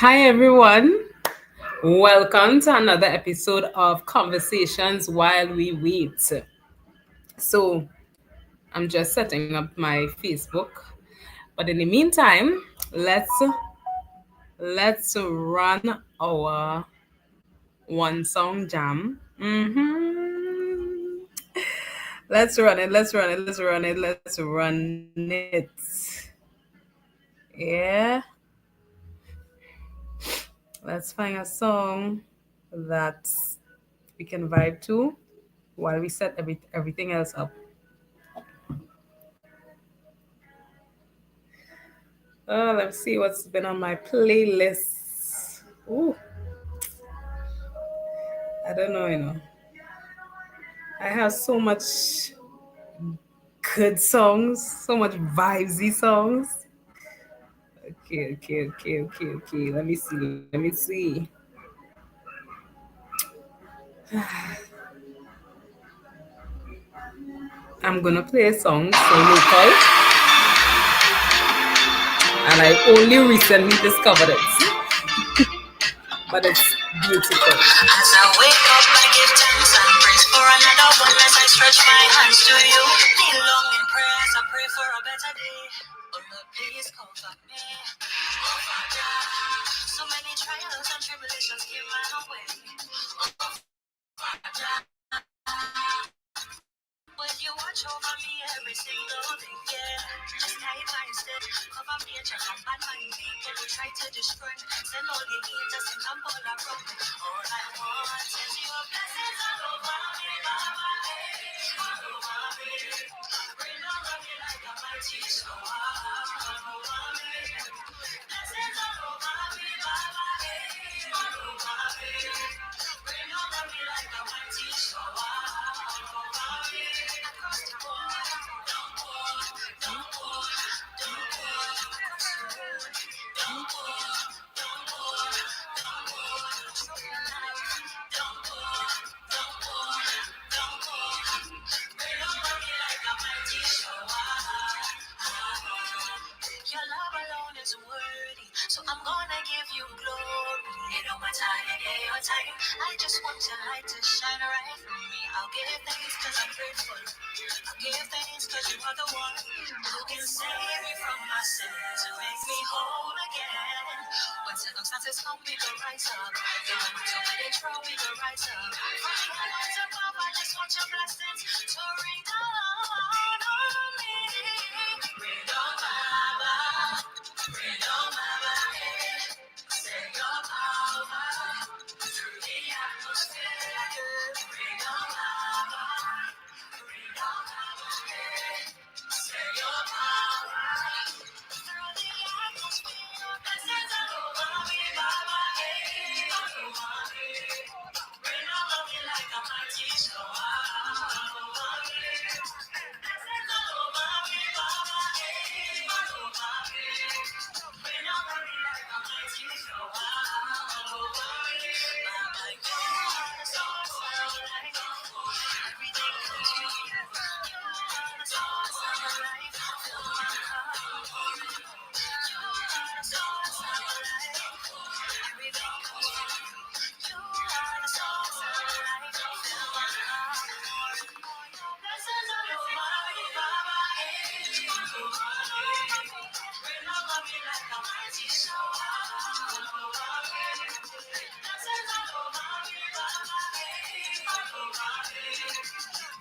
Hi, everyone. Welcome to another episode of Conversations While We Wait. So, I'm just setting up my Facebook, but in the meantime, let's run our one song jam. Let's run it. Let's run it. Let's run it. Let's run it. Yeah. Let's find a song that we can vibe to while we set everything else up. Let's see what's been on my playlist. Ooh, I don't know. I have so much good songs, so much vibesy songs. Okay. Let me see. I'm gonna play a song so local, and I only recently discovered it, but it's beautiful. As I wake up, I give thanks and praise for another one as I stretch my hands to you. Kneel long in prayers, I pray for a better day. Oh Lord, please comfort me. Oh Father, so many trials and tribulations came my way. Oh Father, when you watch over me every single day, yeah. Just guide my step, cover me and check on bad mind people who try to destroy me. Send all the haters and come all around me. All I want is your blessings all over me, Baba, all over me. Rain over me like a mighty shower, all over me. Blessings all over me, Baba, all over me. Rain over me like a mighty shower, all over me. Across the board, don't pour, don't pour, don't pour. Across the board, don't pour, don't pour, don't pour. Show me life, don't pour, don't pour, don't pour. Rain over me like a mighty shower. Your love alone is worthy, so I'm gonna give you glory. It don't matter any day or time, I just want your light to shine right through me. I'll give thanks cause I'm grateful. I'll give thanks cause you are the one who can save me from my sins and make me whole again. When circumstances come, we will rise up. No matter where they throw, we will rise up. From the heavens above, I just want your blessings to rain down on me. Rain on Baba, rain on Baba, send your power through the atmosphere. Rain on Baba, rain on Baba, send your power through the atmosphere. Blessings all over me, Baba, all over me. Rain over me like a mighty shower, all over me. Blessings all over me, Baba, all over me. Rain over me like a mighty shower, all over me. Baba, you are the source of life. Everything comes from you. You are the source of life. Fill my cup. You are the source of life. Everything comes from you. You are the source of life. Fill my cup. Pour your blessings all over me, Baba. All over me. Rain over me like a mighty shower. All over me. Blessings all over me, Baba. All over me.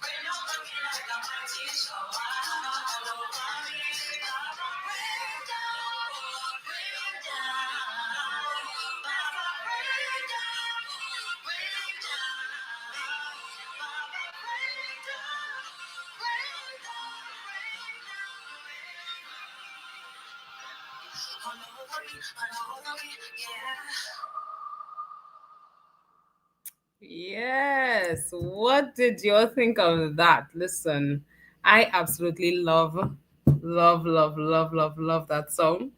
Rain over me like a mighty shower. All over me. Baba, rain down, rain down. Baba, rain down, rain down. Baba, rain down, rain down, rain down. All over me, yeah. Yes. What did you think of that? Listen, I absolutely love that song.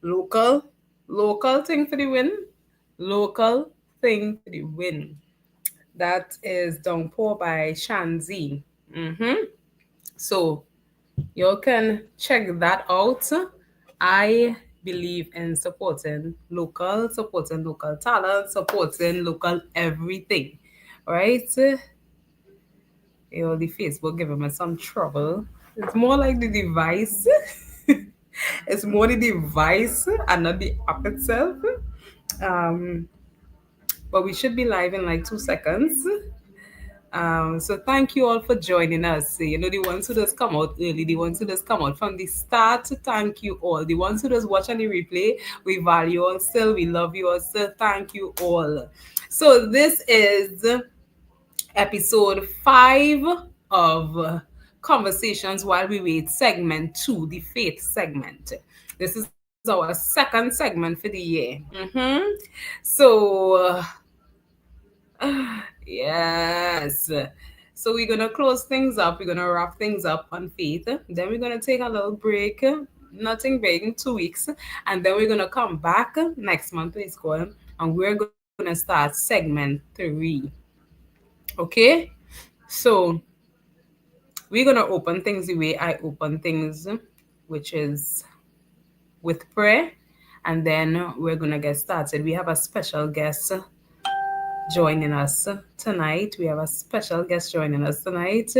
Local, local thing for the win. Local thing for the win. That is Downpour by Shanzi. So you can check that out. I believe in supporting local talent, supporting local everything, right? The Facebook giving me some trouble. It's more like the device. It's more the device and not the app itself. Um, but we should be live in like 2 seconds. So thank you all for joining us. The ones who just come out early, the ones who just come out from the start. Thank you all. The ones who just watch on the replay, we value all still. We love you all still. Thank you all. So this is episode 5 of Conversations While We Wait, segment 2, the faith segment. This is our second segment for the year. So, yes. So we're gonna close things up. We're gonna wrap things up on faith. Then we're gonna take a little break. Nothing big in 2 weeks, and then we're gonna come back next month, please God, and we're gonna start segment 3. Okay, so we're gonna open things the way I open things, which is with prayer, and then we're gonna get started. We have a special guest joining us tonight. We have a special guest joining us tonight.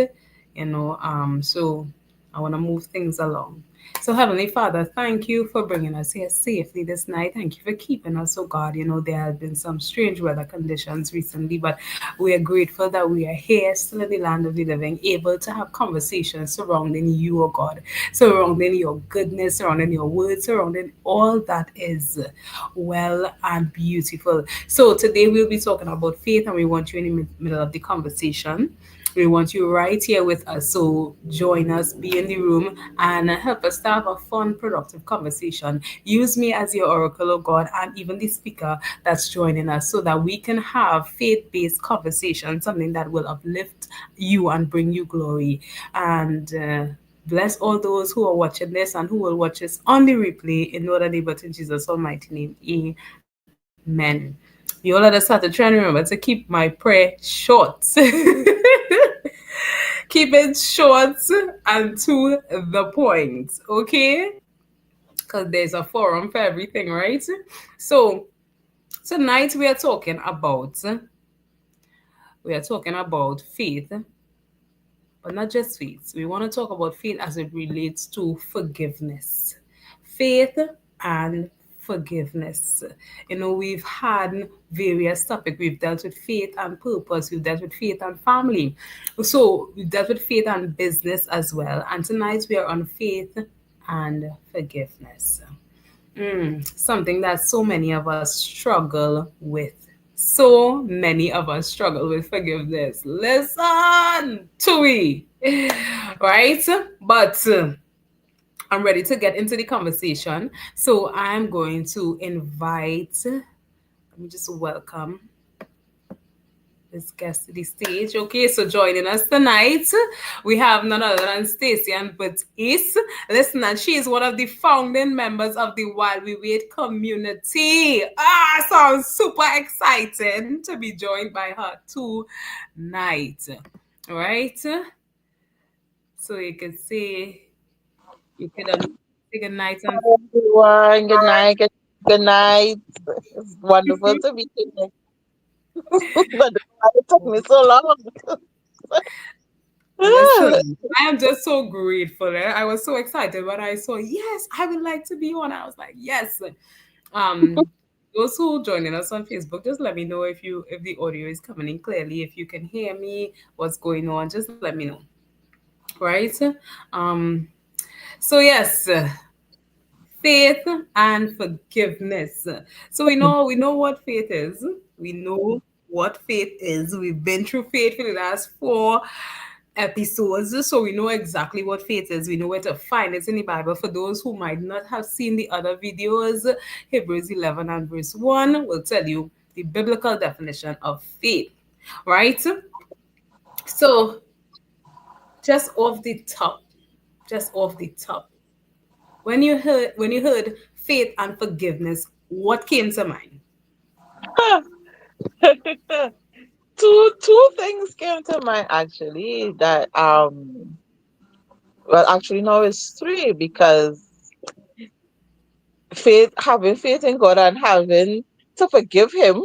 So I want to move things along. So, Heavenly Father, thank you for bringing us here safely this night. Thank you for keeping us, oh God. There have been some strange weather conditions recently, but we are grateful that we are here, still in the land of the living, able to have conversations surrounding you, oh God, surrounding your goodness, surrounding your words, surrounding all that is well and beautiful. So, today we'll be talking about faith, and we want you in the middle of the conversation. We want you right here with us. So join us, be in the room, and help us to have a fun, productive conversation. Use me as your oracle, oh God, and even the speaker that's joining us so that we can have faith-based conversation, something that will uplift you and bring you glory. And bless all those who are watching this and who will watch this on the replay in Lord and neighbor in Jesus' almighty name. Amen. You all let us have to try and remember to keep my prayer short. Keep it short and to the point, okay? Because there's a forum for everything, right? So tonight we are talking about faith, but not just faith. We want to talk about faith as it relates to forgiveness. Faith and forgiveness. We've had various topics. We've dealt with faith and purpose. We've dealt with faith and family. So we've dealt with faith and business as well. And tonight we are on faith and forgiveness. Something that so many of us struggle with. So many of us struggle with forgiveness. Listen to me. Right? But I'm ready to get into the conversation. So I'm going to invite, let me just welcome this guest to the stage. Okay, so joining us tonight, we have none other than Stacey and Baptiste. Listen, and she is one of the founding members of the While We Wait community. Sounds super exciting to be joined by her tonight. All right. So you can say, you can say good night and Everyone, good night. Good night. It's wonderful to be here. But why it took me so long. listen. I am just so grateful. I was so excited when I saw, yes, I would like to be on. I was like, yes. Um, those who joining us on Facebook, just let me know if the audio is coming in clearly, if you can hear me, what's going on. Just let me know. Right? Um, so yes, faith and forgiveness. So we know what faith is. We know what faith is. We've been through faith for the last 4 episodes, so we know exactly what faith is. We know where to find it in the Bible. For those who might not have seen the other videos, Hebrews 11 and verse 1 will tell you the biblical definition of faith. Right? So just off the top, just off the top. When you heard faith and forgiveness, what came to mind? Two things came to mind actually that well actually no it's three because having faith in God and to forgive him,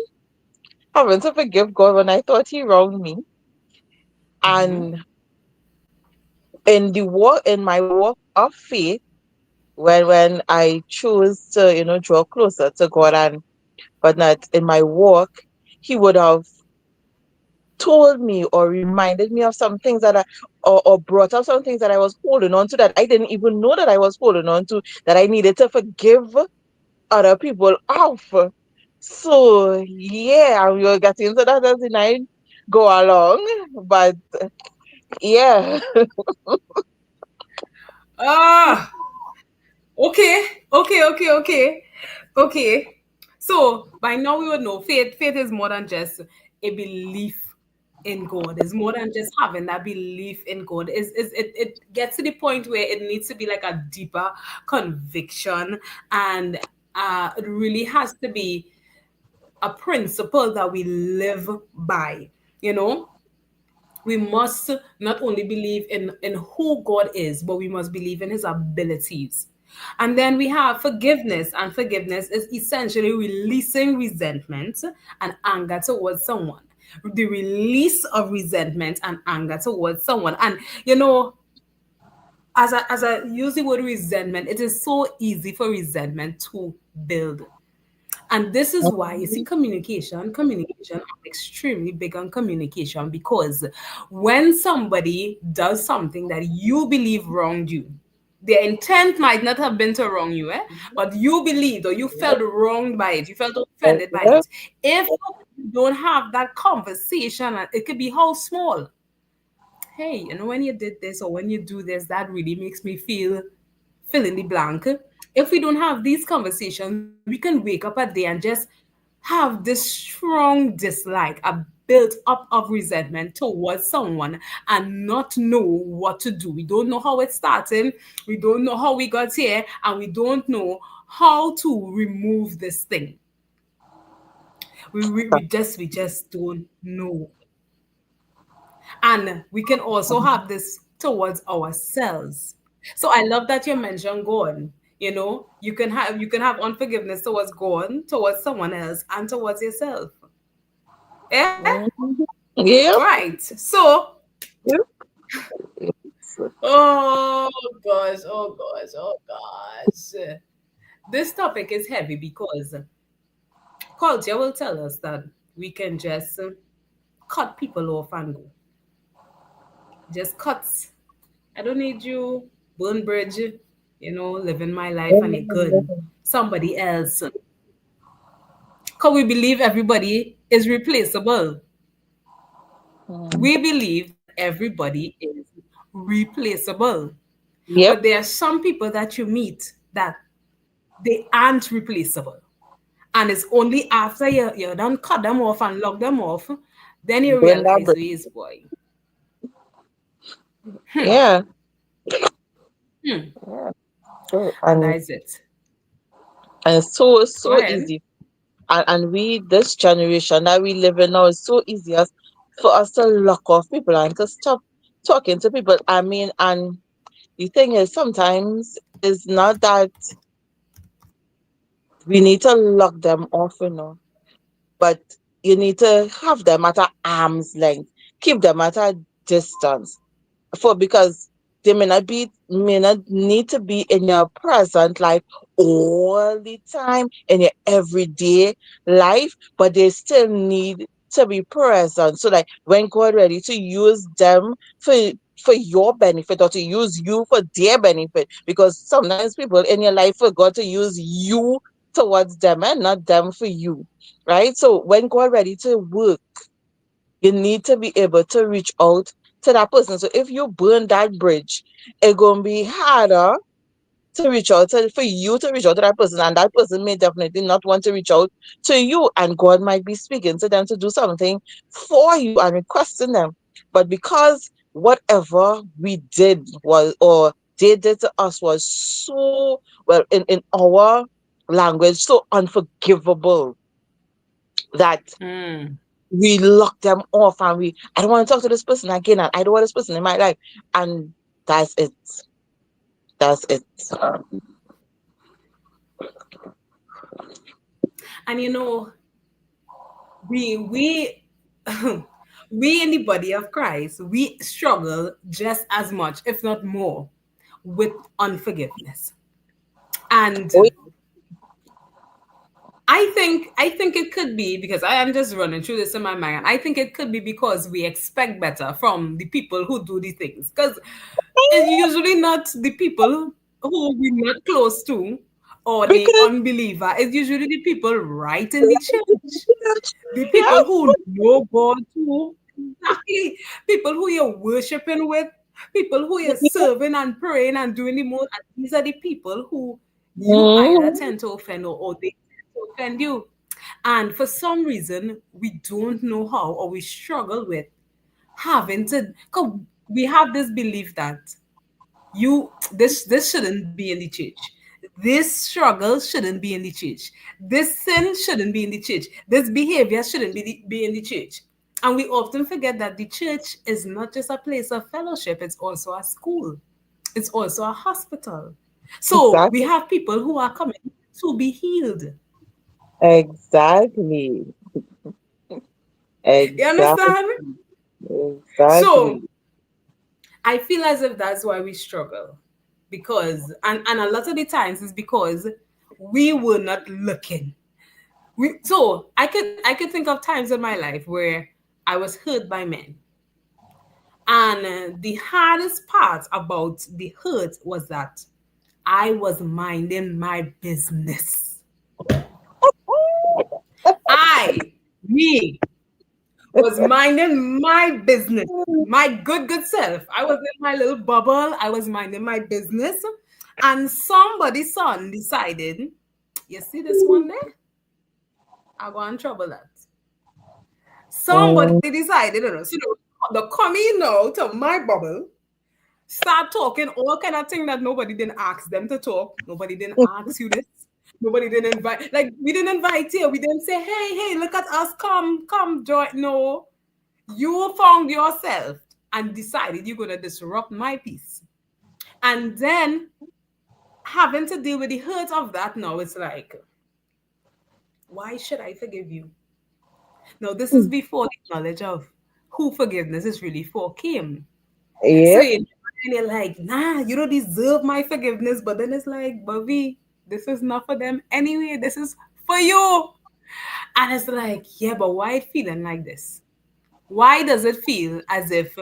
having to forgive God when I thought he wronged me. Mm-hmm. And in my walk of faith, when I choose to, draw closer to God, and but not in my walk, he would have told me or reminded me of some things or brought up some things that I was holding on to that I didn't even know that I was holding on to, that I needed to forgive other people of. So yeah, we will get into that as the night go along. But yeah. Ah, okay. Okay. So by now we would know faith is more than just a belief in God. It's more than just having that belief in God. It gets to the point where it needs to be like a deeper conviction, and it really has to be a principle that we live by. You know, we must not only believe in who God is, but we must believe in his abilities. And then we have forgiveness, and forgiveness is essentially releasing resentment and anger towards someone. The release of resentment and anger towards someone. And as I use the word resentment, it is so easy for resentment to build. And this is why you see communication, I'm extremely big on communication, because when somebody does something that you believe wronged you, their intent might not have been to wrong you, but you believed or you felt wronged by it, you felt offended by Yeah. it. If you don't have that conversation, and it could be how small, hey, when you did this or when you do this, that really makes me feel fill in the blank. If we don't have these conversations, we can wake up a day and just have this strong dislike, a built up of resentment towards someone, and not know what to do. We don't know how it started, we don't know how we got here, and we don't know how to remove this thing. We just don't know. And we can also have this towards ourselves. So I love that you mentioned God. You can have unforgiveness towards God, towards someone else, and towards yourself. Yeah? Mhm. Yep. Right. So, Yep. oh gosh. This topic is heavy because culture will tell us that we can just cut people off and go. Just cuts. I don't need you. Burn bridge, living my life and you're good. Somebody else. Because we believe everybody is replaceable. Mm. We believe that everybody is replaceable. Yep. But there are some people that you meet that they aren't replaceable. And it's only after you done cut them off and lock them off, then you Burn that realize, bridge. ways boy. Yeah. Hmm. Yeah. True. And that is it. And it's Go so ahead. easy. And we, this generation that we live in now, is so easy for us to lock off people and to stop talking to people. I mean, and the thing is, sometimes it's not that we need to lock them off, but you need to have them at an arm's length, keep them at a distance. Because they may not need to be in your present life all the time, in your everyday life, but they still need to be present, so that when God ready to use them for your benefit, or to use you for their benefit, because sometimes people in your life forgot to use you towards them and not them for you, right? So when God ready to work, you need to be able to reach out to that person. So if you burn that bridge, it's gonna be harder for you to reach out to that person, and that person may definitely not want to reach out to you. And God might be speaking to them to do something for you and requesting them. But because whatever we did was, or they did to us, was so, well, in our language, so unforgivable, that Hmm. we lock them off, and I don't want to talk to this person again, and I don't want this person in my life. And that's it. That's it. And we we in the body of Christ, we struggle just as much, if not more, with unforgiveness. And Oh, I think it could be because I am just running through this in my mind. I think it could be because we expect better from the people who do the things. Because it's usually not the people who we're not close to or the because unbeliever. It's usually the people right in the church. The yeah, people who know God too. Exactly. People who you're worshiping with, people who you're serving and praying and doing the most. And these are the people who you either mm, tend to offend or they tend to offend you. And for some reason, we don't know how or we struggle with having to, because we have this belief that this shouldn't be in the church. This struggle shouldn't be in the church. This sin shouldn't be in the church. This behavior shouldn't be in the church. And we often forget that the church is not just a place of fellowship, it's also a school, it's also a hospital. So we exactly, have people who are coming to be healed. exactly, You exactly, understand? So exactly. I feel as if that's why we struggle. Because and a lot of the times it's because we were not looking. So I could think of times in my life where I was hurt by men. And the hardest part about the hurt was that I was minding my business. Me, was minding my business. My good self. I was in my little bubble. I was minding my business. And somebody's son decided, you see this one there? I go and trouble that. Somebody Mm, decided, so the coming now to my bubble, start talking all kind of thing that nobody didn't ask them to talk. Nobody didn't ask you this. Nobody didn't invite. Like we didn't invite you. We didn't say, hey, look at us. Come, join. No, you found yourself and decided you're going to disrupt my peace. And then having to deal with the hurt of that now, it's like, why should I forgive you? Now, this is before the knowledge of who forgiveness is really for came. So yep. you're like, nah, you don't deserve my forgiveness. But then it's like, Bobby, this is not for them anyway. This is for you. And it's like, yeah, but why it feeling like this? Why does it feel as if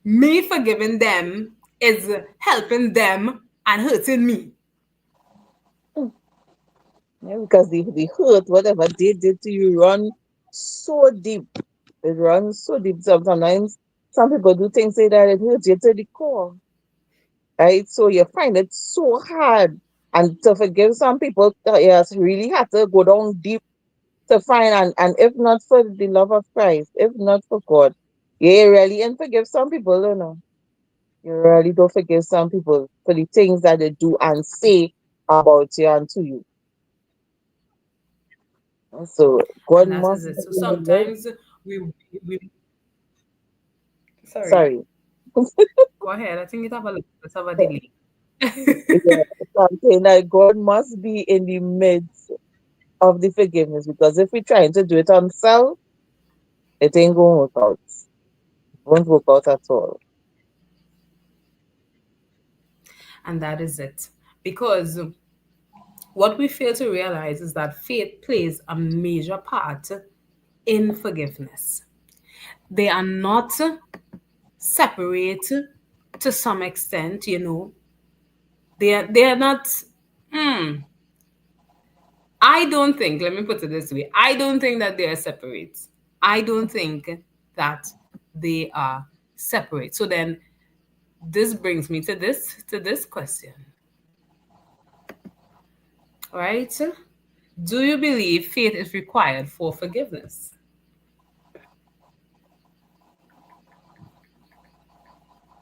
me forgiving them is helping them and hurting me? Yeah, because the hurt, whatever they did to you, run so deep. It runs so deep. Sometimes some people do things say that it hurts you to the core, right? So you find it so hard. And to forgive some people, yes, really had to go down deep to find, and if not for the love of Christ, if not for God, you really and forgive some people, you know. You really don't forgive some people for the things that they do and say about you and to you. So God And that is must it. be So in the midst. sometimes we sorry, Sorry. go ahead. I think it have a little bit of a delay. Yeah, so I'm saying that God must be in the midst of the forgiveness, because if we're trying to do it on self, it ain't gonna work out. Won't work out at all. And that is it. Because what we fail to realize is that faith plays a major part in forgiveness. They are not separate to some extent, They are not. Hmm, I don't think. Let me put it this way. I don't think that they are separate. I don't think that they are separate. So then, this brings me to this question, right? Do you believe faith is required for forgiveness?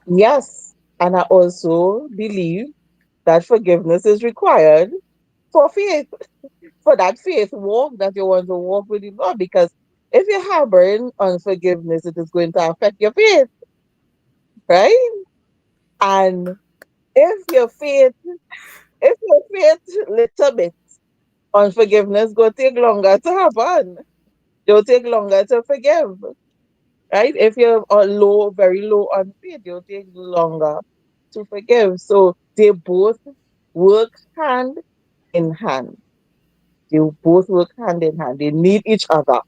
Yes, and I also believe that forgiveness is required for faith, for that faith walk that you want to walk with the Lord. Because if you're harboring unforgiveness, it is going to affect your faith, right? And if your faith, if your faith little bit, unforgiveness go take longer to happen. They'll take longer to forgive, right? If you're low, very low on faith, they'll take longer to forgive. So they both work hand in hand. They both work hand in hand. They need each other.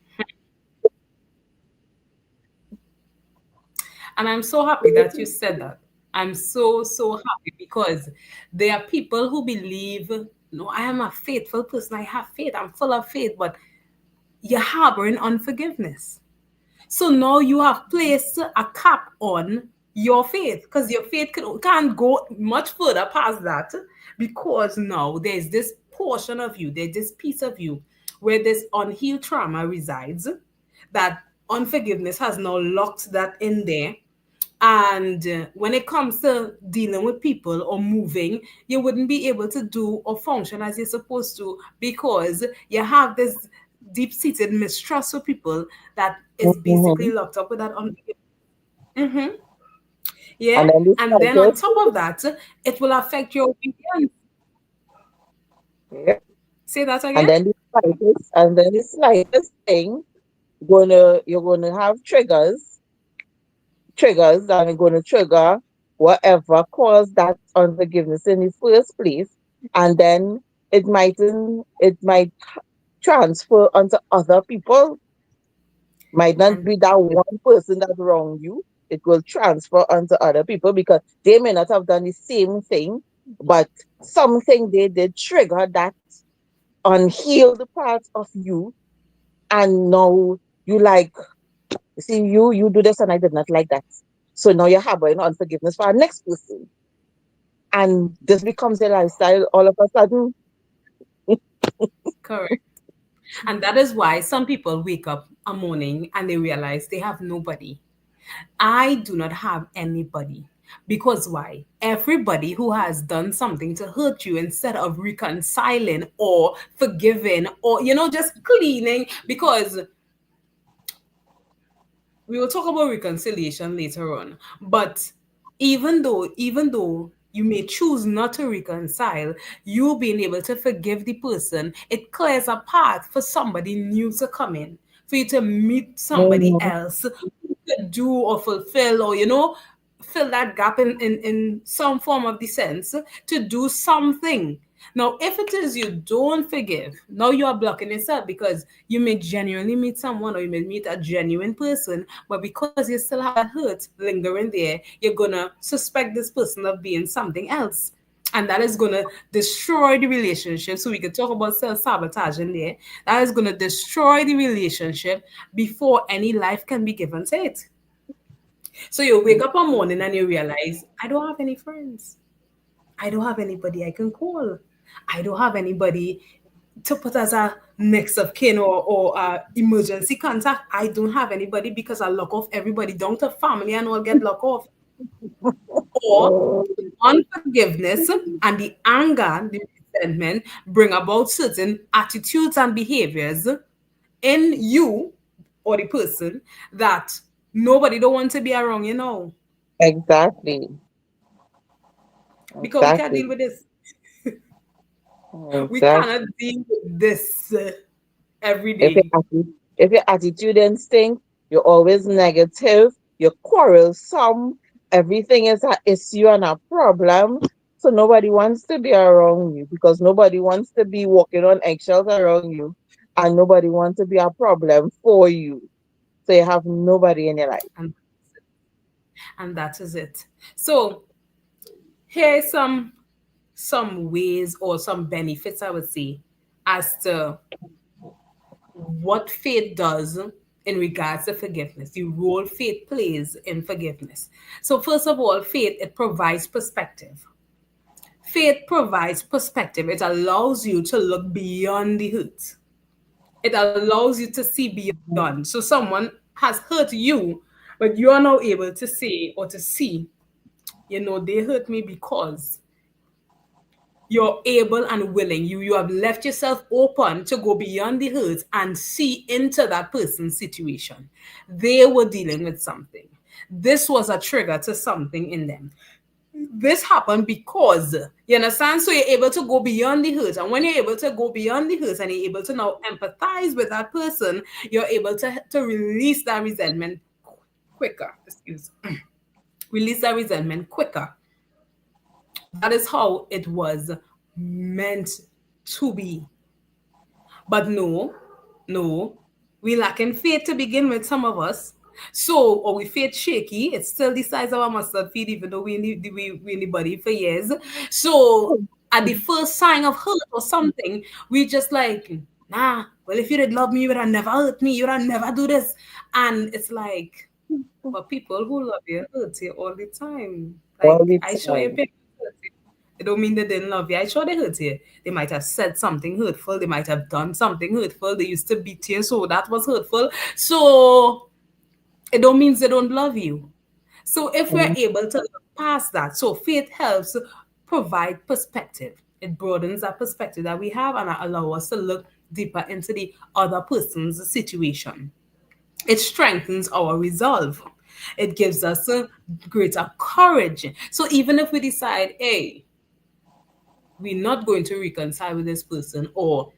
And I'm so happy that you said that. I'm so, so happy because there are people who believe, no, I am a faithful person. I have faith. I'm full of faith, but you're harboring unforgiveness. So now you have placed a cap on your faith because your faith can't go much further past that because now there's this portion of you, there's this piece of you where this unhealed trauma resides, that unforgiveness has now locked that in there. And when it comes to dealing with people or moving, you wouldn't be able to do or function as you're supposed to because you have this deep seated mistrust for people that is basically Mhm. locked up with that unforgiveness. Mm-hmm. Yeah. And then the And then on slightest, top of that, it will affect your obedience. yeah. Say that And again. then the slightest thing, you're gonna have triggers, and you're gonna trigger whatever caused that unforgiveness in the first place, and then it might transfer onto other people. Might not And be that one person that wronged you. It will transfer onto other people because they may not have done the same thing, but something they did trigger that unhealed part of you, and now you like, see, you do this and I did not like that. So now you're harboring unforgiveness for our next person. And this becomes a lifestyle all of a sudden. correct. And that is why some people wake up a morning and they realize they have nobody. I do not have anybody. Because why? Everybody who has done something to hurt you, instead of reconciling or forgiving or, just cleaning, because we will talk about reconciliation later on. But even though you may choose not to reconcile, you being able to forgive the person, it clears a path for somebody new to come in, for you to meet somebody Mhm. else who could do or fulfill or fill that gap in some form of the sense to do something. Now, if it is you don't forgive, now you are blocking yourself because you may genuinely meet someone or you may meet a genuine person, but because you still have that hurt lingering there, you're gonna suspect this person of being something else. And that is gonna destroy the relationship. So we could talk about self-sabotage in there. That is gonna destroy the relationship before any life can be given to it. So you wake up one morning and you realize, I don't have any friends. I don't have anybody I can call. I don't have anybody to put as a next of kin or emergency contact. I don't have anybody because I lock off everybody down to family and all get locked off. Or Oh, unforgiveness and the anger, the resentment bring about certain attitudes and behaviors in you or the person that nobody don't want to be around, exactly. because we can't Exactly. deal with this. We cannot Exactly. deal with this every If your day. if your attitude and stink, you're always negative, you're quarrelsome, everything is an issue and a problem. So nobody wants to be around you because nobody wants to be walking on eggshells around you, and nobody wants to be a problem for you. So you have nobody in your life. And, and that is it. So here's some ways or some benefits I would say as to what faith does in regards to forgiveness, the role faith plays in forgiveness. So first of all, faith, it provides perspective. Faith provides perspective. It allows you to look beyond the hurt. It allows you to see beyond. So someone has hurt you, but you are now able to say or to see, they hurt me because you're able and willing. You have left yourself open to go beyond the hurt and see into that person's situation. They were dealing with something. This was a trigger to something in them. this happened because, you understand? So you're able to go beyond the hurt. And when you're able to go beyond the hurt and you're able to now empathize with that person, you're able to release that resentment quicker. Excuse. Release that resentment quicker. That is how it was meant to be. But no, no, we lacking faith to begin with, some of us. So, or we faith shaky. It's still the size of our mustard seed, even though we in the body for years. So, at the first sign of hurt or something, we just like, nah. Well, if you did love me, you would have never hurt me. You would have never do this. And it's like, but people who love you hurt you all the time. all Like the I show you time. pictures. It don't mean they didn't love you. I sure they hurt you. They might have said something hurtful. They might have done something hurtful. They used to beat you, so that was hurtful. So it don't mean they don't love you. So if we're Mm, able to look past that, so faith helps provide perspective. It broadens that perspective that we have and allow us to look deeper into the other person's situation. It strengthens our resolve. It gives us a greater courage. So even if we decide, hey, we're not going to reconcile with this person, or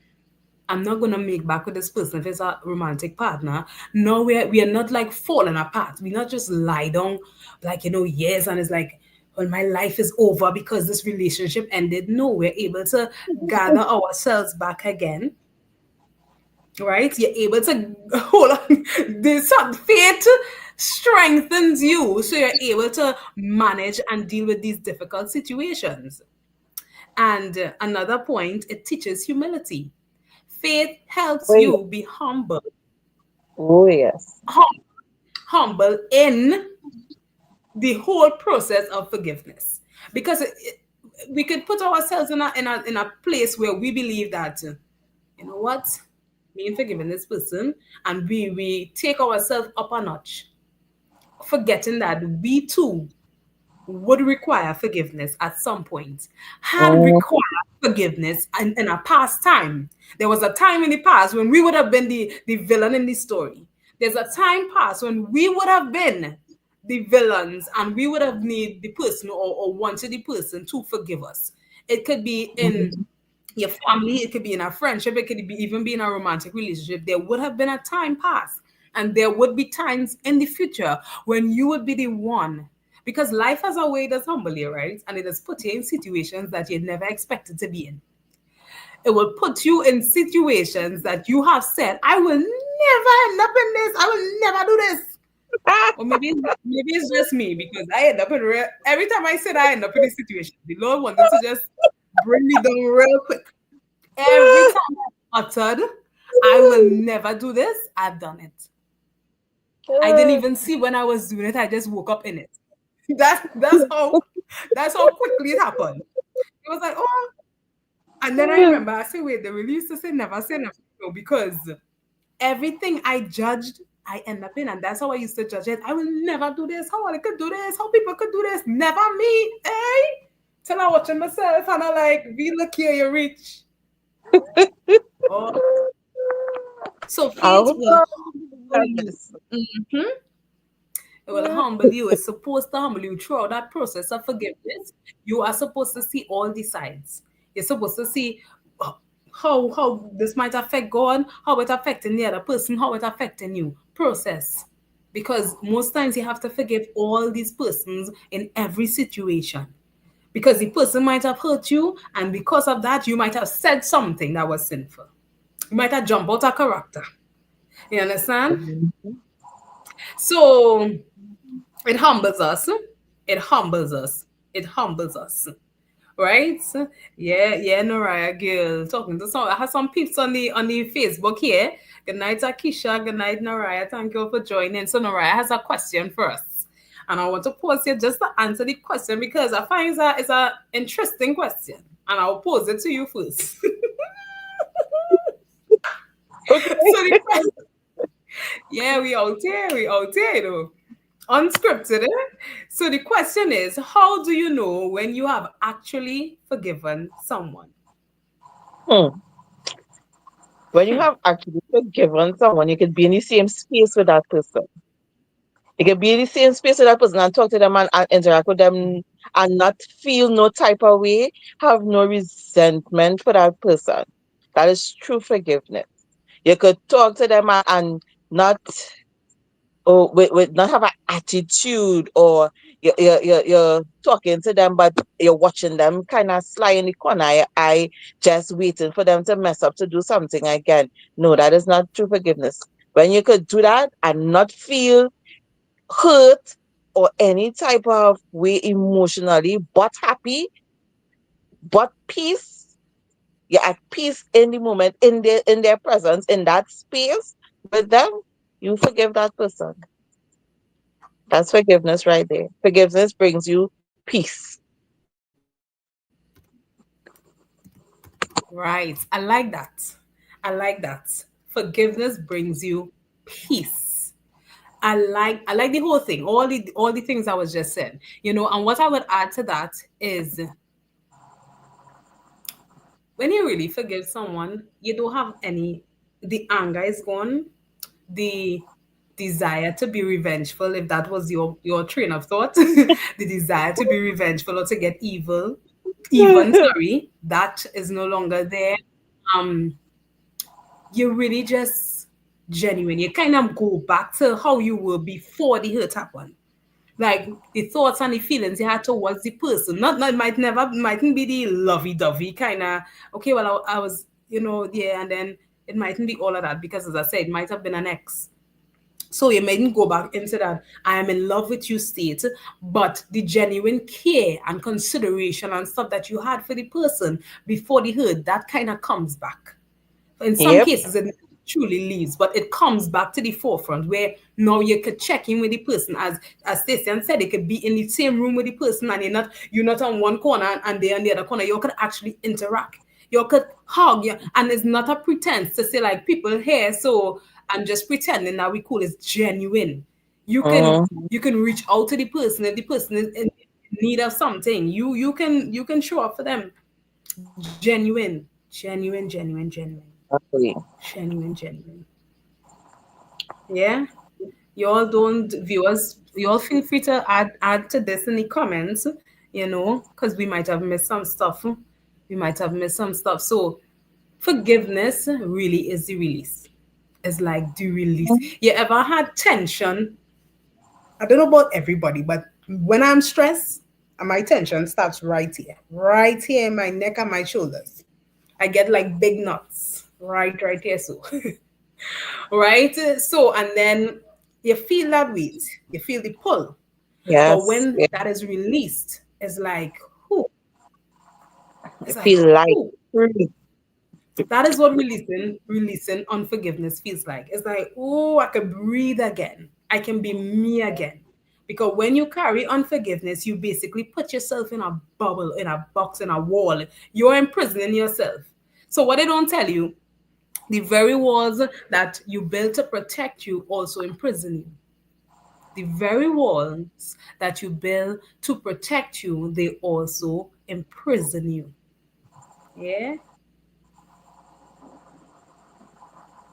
I'm not going to make back with this person if it's a romantic partner. No, we are not like falling apart. We not just lie down like, years and it's like, well, my life is over because this relationship ended. No, we're able to gather ourselves back again, right? You're able to hold on. This faith strengthens you so you're able to manage and deal with these difficult situations. And another point, it teaches humility. Faith helps oh, yeah. you be humble, Oh, yes. hum- humble in the whole process of forgiveness. Because we could put ourselves in a place where we believe that, you know what, being forgiving this person, and we take ourselves up a notch, forgetting that we too would require forgiveness at some point, had Mm, required forgiveness in a past time. There was a time in the past when we would have been the villain in the story. There's a time past when we would have been the villains and we would have need the person or wanted the person to forgive us. It could be in mm, your family, it could be in a friendship, it could be even be in a romantic relationship. There would have been a time past, and there would be times in the future when you would be the one. Because life has a way that's humble you, right? And it has put you in situations that you never expected to be in. It will put you in situations that you have said, I will never end up in this. I will never do this. Or maybe it's just me because I end up in every time I said I end up in this situation, the Lord wanted to just bring me down real quick. Every time I uttered, I will never do this, I've done it. I didn't even see when I was doing it. I just woke up in it. That's how quickly it happened. It was like, oh, and then I remember I said, wait, they really used to say never, no, because everything I judged, I end up in, and that's how I used to judge it. I will never do this. How I could do this? How people could do this? Never me, eh? Till I watching myself and I like, we look here, you rich. Oh, so I faith hope will humble God you. this. Mhm. It will humble you. It's supposed to humble you throughout that process of forgiveness. You are supposed to see all the sides. You're supposed to see how this might affect God, how it affecting the other person, how it affecting you. Process. Because most times you have to forgive all these persons in every situation. Because the person might have hurt you, and because of that, you might have said something that was sinful. You might have jumped out of character. You understand? So it humbles us. It humbles us. It humbles us. Right? Yeah, yeah, Naraya girl. Talking to some I have some peeps on the Facebook here. Good night, Akisha. Good night, Naraya. Thank you for joining. So Naraya has a question for us. And I want to pause here just to answer the question because I find it's a interesting question. And I'll pose it to you first. Okay. So the question, yeah, we out here, unscripted. So the question is, how do you know when you have actually forgiven someone? Hmm. When you have actually forgiven someone, you could be in the same space with that person. You can be in the same space with that person and talk to them and interact with them and not feel no type of way, have no resentment for that person. That is true forgiveness. You could talk to them and not with not have an attitude, or you're talking to them but you're watching them kind of sly in the corner of your eye, just waiting for them to mess up to do something again. No, that is not true forgiveness. When you could do that and not feel hurt or any type of way emotionally, but happy, but peace. You're at peace in the moment, in their presence, in that space with them. You forgive that person. That's forgiveness right there. Forgiveness brings you peace. Right. I like that. I like that. Forgiveness brings you peace. I like the whole thing, all the things I was just said. And what I would add to that is when you really forgive someone, you don't have any, the anger is gone, the desire to be revengeful, if that was your train of thought, the desire to be revengeful or to get even, sorry, that is no longer there. um you really just genuine. You kind of go back to how you were before the hurt happened. Like the thoughts and the feelings you had towards the person. Not mightn't be the lovey dovey kind of, okay, well, I was, yeah, and then it mightn't be all of that because, as I said, it might have been an ex. So you mightn't go back into that I am in love with you state, but the genuine care and consideration and stuff that you had for the person before the hurt, that kind of comes back. In some Yep. cases, it truly leaves, but it comes back to the forefront where now you could check in with the person, as Stacey said, it could be in the same room with the person, and you're not on one corner and they're on the other corner. You could actually interact. You could hug, and it's not a pretense to say like people here, so I'm just pretending that we cool. It's genuine. You can Mm-hmm. you can reach out to the person if the person is in need of something. You can show up for them. Genuine, genuine, genuine, genuine. Exactly. Genuine. Yeah. Y'all don't viewers, y'all feel free to add to this in the comments, because we might have missed some stuff. We might have missed some stuff. So forgiveness really is the release. It's like the release. You ever had tension? I don't know about everybody, but when I'm stressed, my tension starts right here in my neck and my shoulders. I get like big knots right here. So right? So, and then you feel that weight, you feel the pull. But Yes. when Yeah. that is released, it's like, who? I It's like, feel light. who? Free. That is what releasing unforgiveness feels like. It's like, oh, I can breathe again. I can be me again. Because when you carry unforgiveness, you basically put yourself in a bubble, in a box, in a wall. You're imprisoning yourself. So what they don't tell you, the very walls that you built to protect you also imprison you. The very walls that you build to protect you, they also imprison you. Yeah.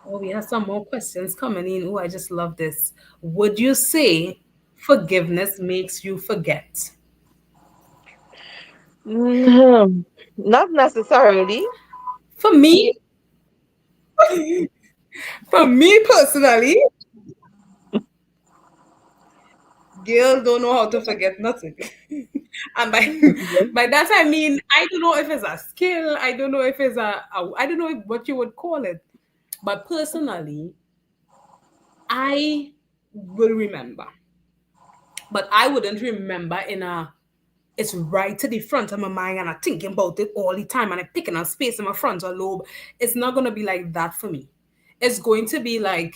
Oh, we have some more questions coming in. Oh, I just love this. Would you say forgiveness makes you forget? Not necessarily. For me, for me personally, girl don't know how to forget nothing. And by that I mean I don't know if it's a skill, I don't know if it's I don't know what you would call it. But personally, I will remember. But I wouldn't remember in a it's right to the front of my mind and I'm thinking about it all the time and I'm picking up space in my frontal lobe. It's not gonna be like that for me. It's going to be like,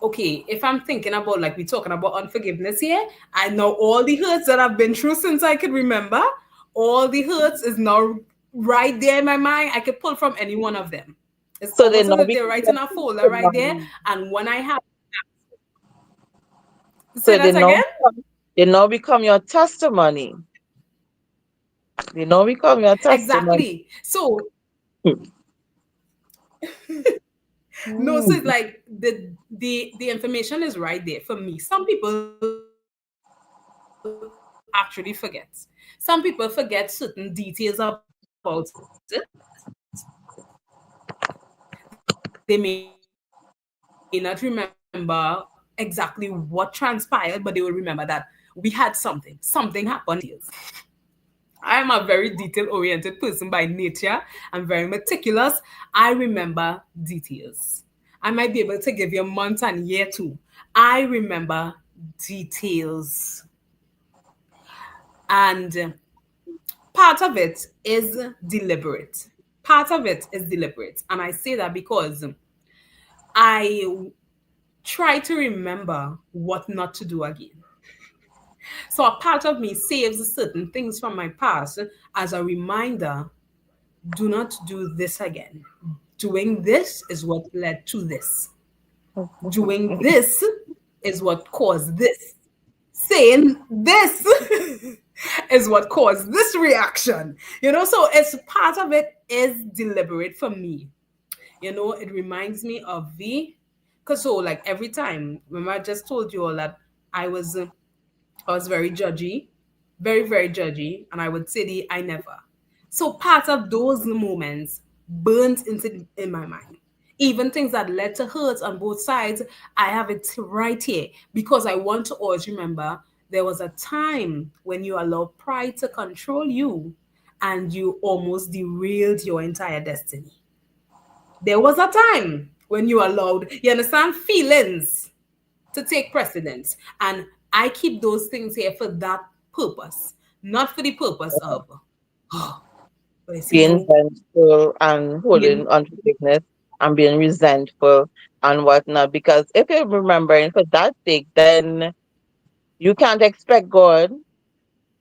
okay, if I'm thinking about like we talking about unforgiveness here, I know all the hurts that I've been through since I could remember. All the hurts is now right there in my mind. I could pull from any one of them. It's So they almost as now if they're become right your in a folder right there. testimony. And when I have say So that again, they now become your testimony. They now become your testimony. exactly. So No, so it's Mm. like the information is right there for me. Some people actually forget. Some people forget certain details about it. They may not remember exactly what transpired, but they will remember that we had something. Something happened in the past. I am a very detail oriented person by nature. I'm very meticulous. I remember details. I remember details. I might be able to give you a month and year too. I remember details. And part of it is deliberate. Part of it is deliberate. And I say that because I try to remember what not to do again. So a part of me saves certain things from my past as a reminder, do not do this again. Doing this is what led to this. Doing this is what caused this. Saying this is what caused this reaction. So it's part of it is deliberate for me. It reminds me of because so like every time, remember I just told you all that I was uh, I was very judgy, very, very judgy, and I would say the I never. So part of those moments burnt into in my mind. Even things that led to hurts on both sides, I have it right here because I want to always remember there was a time when you allowed pride to control you and you almost derailed your entire destiny. There was a time when you allowed, you understand, feelings to take precedence. And I keep those things here for that purpose, not for the purpose of, oh, but you see, Being no, vengeful and being, holding unforgiveness and being resentful and whatnot. Because if you're remembering for that sake, then you can't expect God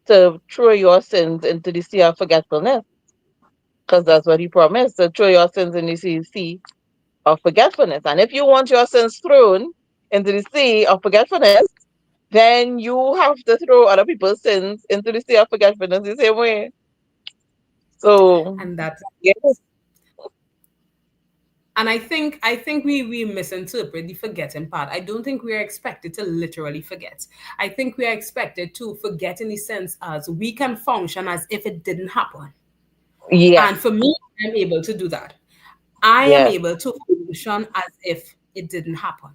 to throw your sins into the sea of forgetfulness. Because that's what He promised, to throw your sins in the sea of forgetfulness. And if you want your sins thrown into the sea of forgetfulness, then you have to throw other people's sins into the sea of forgetfulness the same way. So, and that's yeah, it. And I think we misinterpret the forgetting part. I don't think we are expected to literally forget. I think we are expected to forget in the sense as we can function as if it didn't happen. yes, And for me, I'm able to do that. I am yes. able to function as if it didn't happen.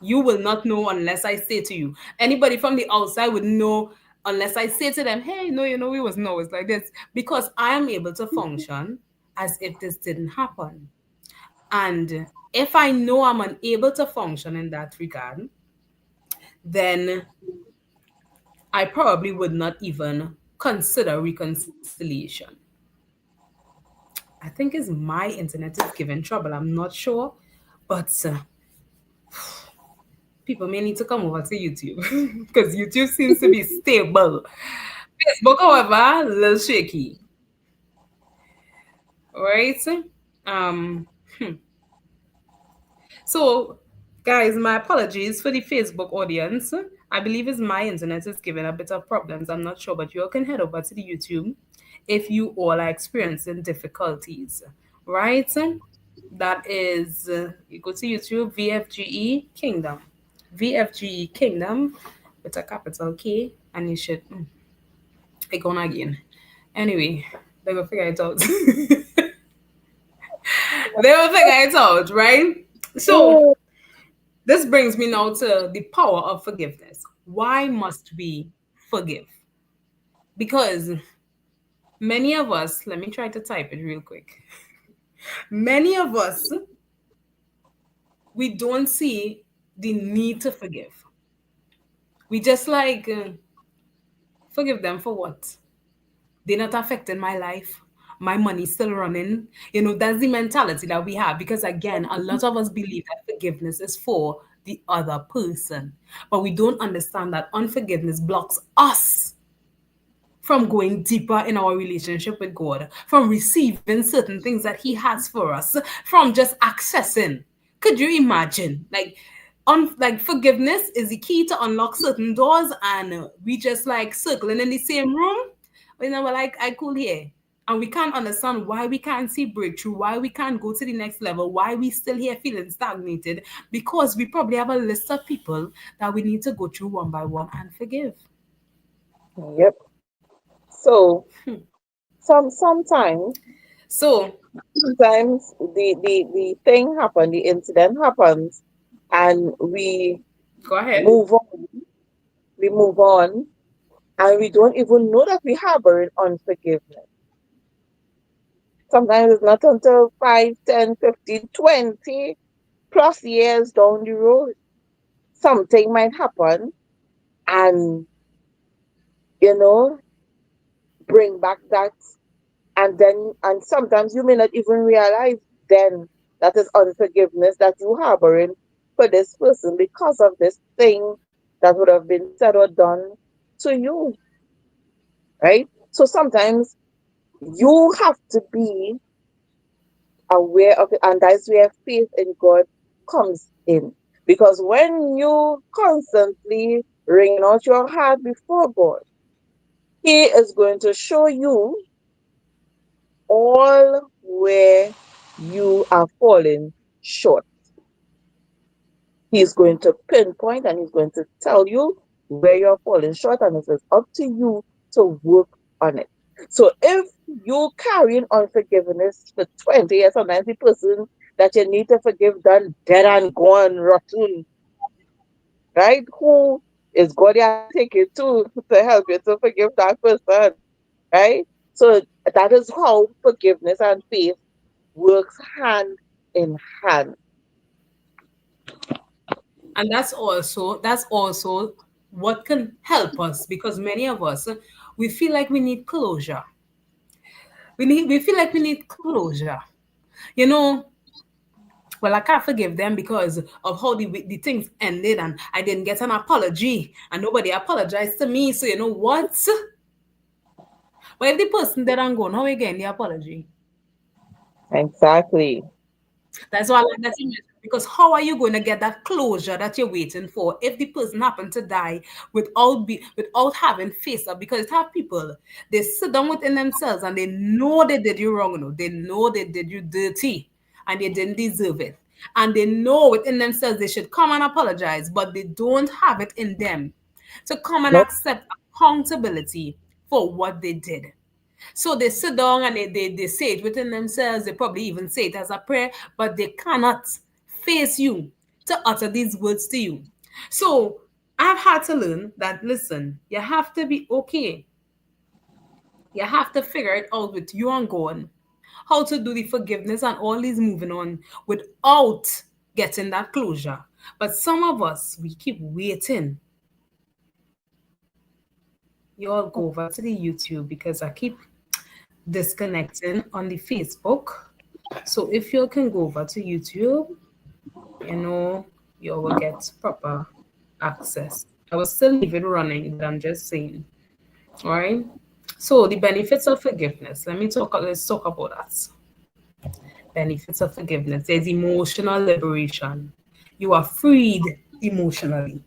You will not know unless I say to you. Anybody from the outside would know unless I say to them, hey, no, we was no, it's like this. Because I am able to function as if this didn't happen. And if I know I'm unable to function in that regard, then I probably would not even consider reconciliation. I think it's my internet is giving trouble. I'm not sure, but people may need to come over to YouTube because YouTube seems to be stable. Facebook, however, a little shaky. Right? Um, so, guys, my apologies for the Facebook audience. I believe it's my internet is giving a bit of problems. I'm not sure, but you all can head over to the YouTube if you all are experiencing difficulties. Right? That is, you go to YouTube, VFGE Kingdom. VFGE Kingdom with a capital K, and you should. I gone again. Anyway, they will figure it out. They will figure it out, right? So Mm. this brings me now to the power of forgiveness. Why must we forgive? Because many of us, let me try to type it real quick. Many of us, we don't see the need to forgive. We just like, forgive them for what? They're not affecting my life. My money's still running. That's the mentality that we have because, again, a lot of us believe that forgiveness is for the other person. But we don't understand that unforgiveness blocks us from going deeper in our relationship with God, from receiving certain things that He has for us, from just accessing. Could you imagine? Like forgiveness is the key to unlock certain doors, and we just like circling in the same room. But like I cool here. And we can't understand why we can't see breakthrough, why we can't go to the next level, why we still here feeling stagnated, because we probably have a list of people that we need to go through one by one and forgive. Yep. So sometimes So sometimes the thing happen, the incident happens, and go ahead. move on, we move on, and we don't even know that we harboring unforgiveness. Sometimes it's not until 5, 10, 15, 20 plus years down the road. Something might happen and, you know, bring back that. And sometimes you may not even realize then that is unforgiveness that you harboring for this person because of this thing that would have been said or done to you, right? So sometimes you have to be aware of it, and that's where faith in God comes in. Because when you constantly wringing out your heart before God, He is going to show you all where you are falling short. He's going to pinpoint and he's going to tell you where you're falling short, and it is up to you to work on it. So if you carrying unforgiveness for 20 years, sometimes the person that you need to forgive done dead and gone rotten, right? Who is God you have to take it to help you to forgive that person, right? So that is how forgiveness and faith works hand in hand. And that's also what can help us, because many of us, we feel like we need closure. We feel like we need closure. You know, well, I can't forgive them because of how the things ended, and I didn't get an apology and nobody apologized to me. So you know what? But if the person dead and gone, how again the apology? Exactly. That's why I like that you mentioned, because how are you going to get that closure that you're waiting for if the person happened to die without having face up? Because it have people, they sit down within themselves and they know they did you wrong, you know, they know they did you dirty and they didn't deserve it. And they know within themselves they should come and apologize, but they don't have it in them to come and Nope. accept accountability for what they did. So they sit down and they say it within themselves. They probably even say it as a prayer, but they cannot face you to utter these words to you. So I've had to learn that, listen, you have to be okay. You have to figure it out with you and God, how to do the forgiveness and all these moving on without getting that closure. But some of us, we keep waiting. You all go over to the YouTube because I keep disconnecting on the Facebook. So if you can go over to YouTube, you know, you will get proper access. I will still leave it running, but I'm just saying. All right. So the benefits of forgiveness. Let's talk about that. Benefits of forgiveness. There's emotional liberation. You are freed emotionally.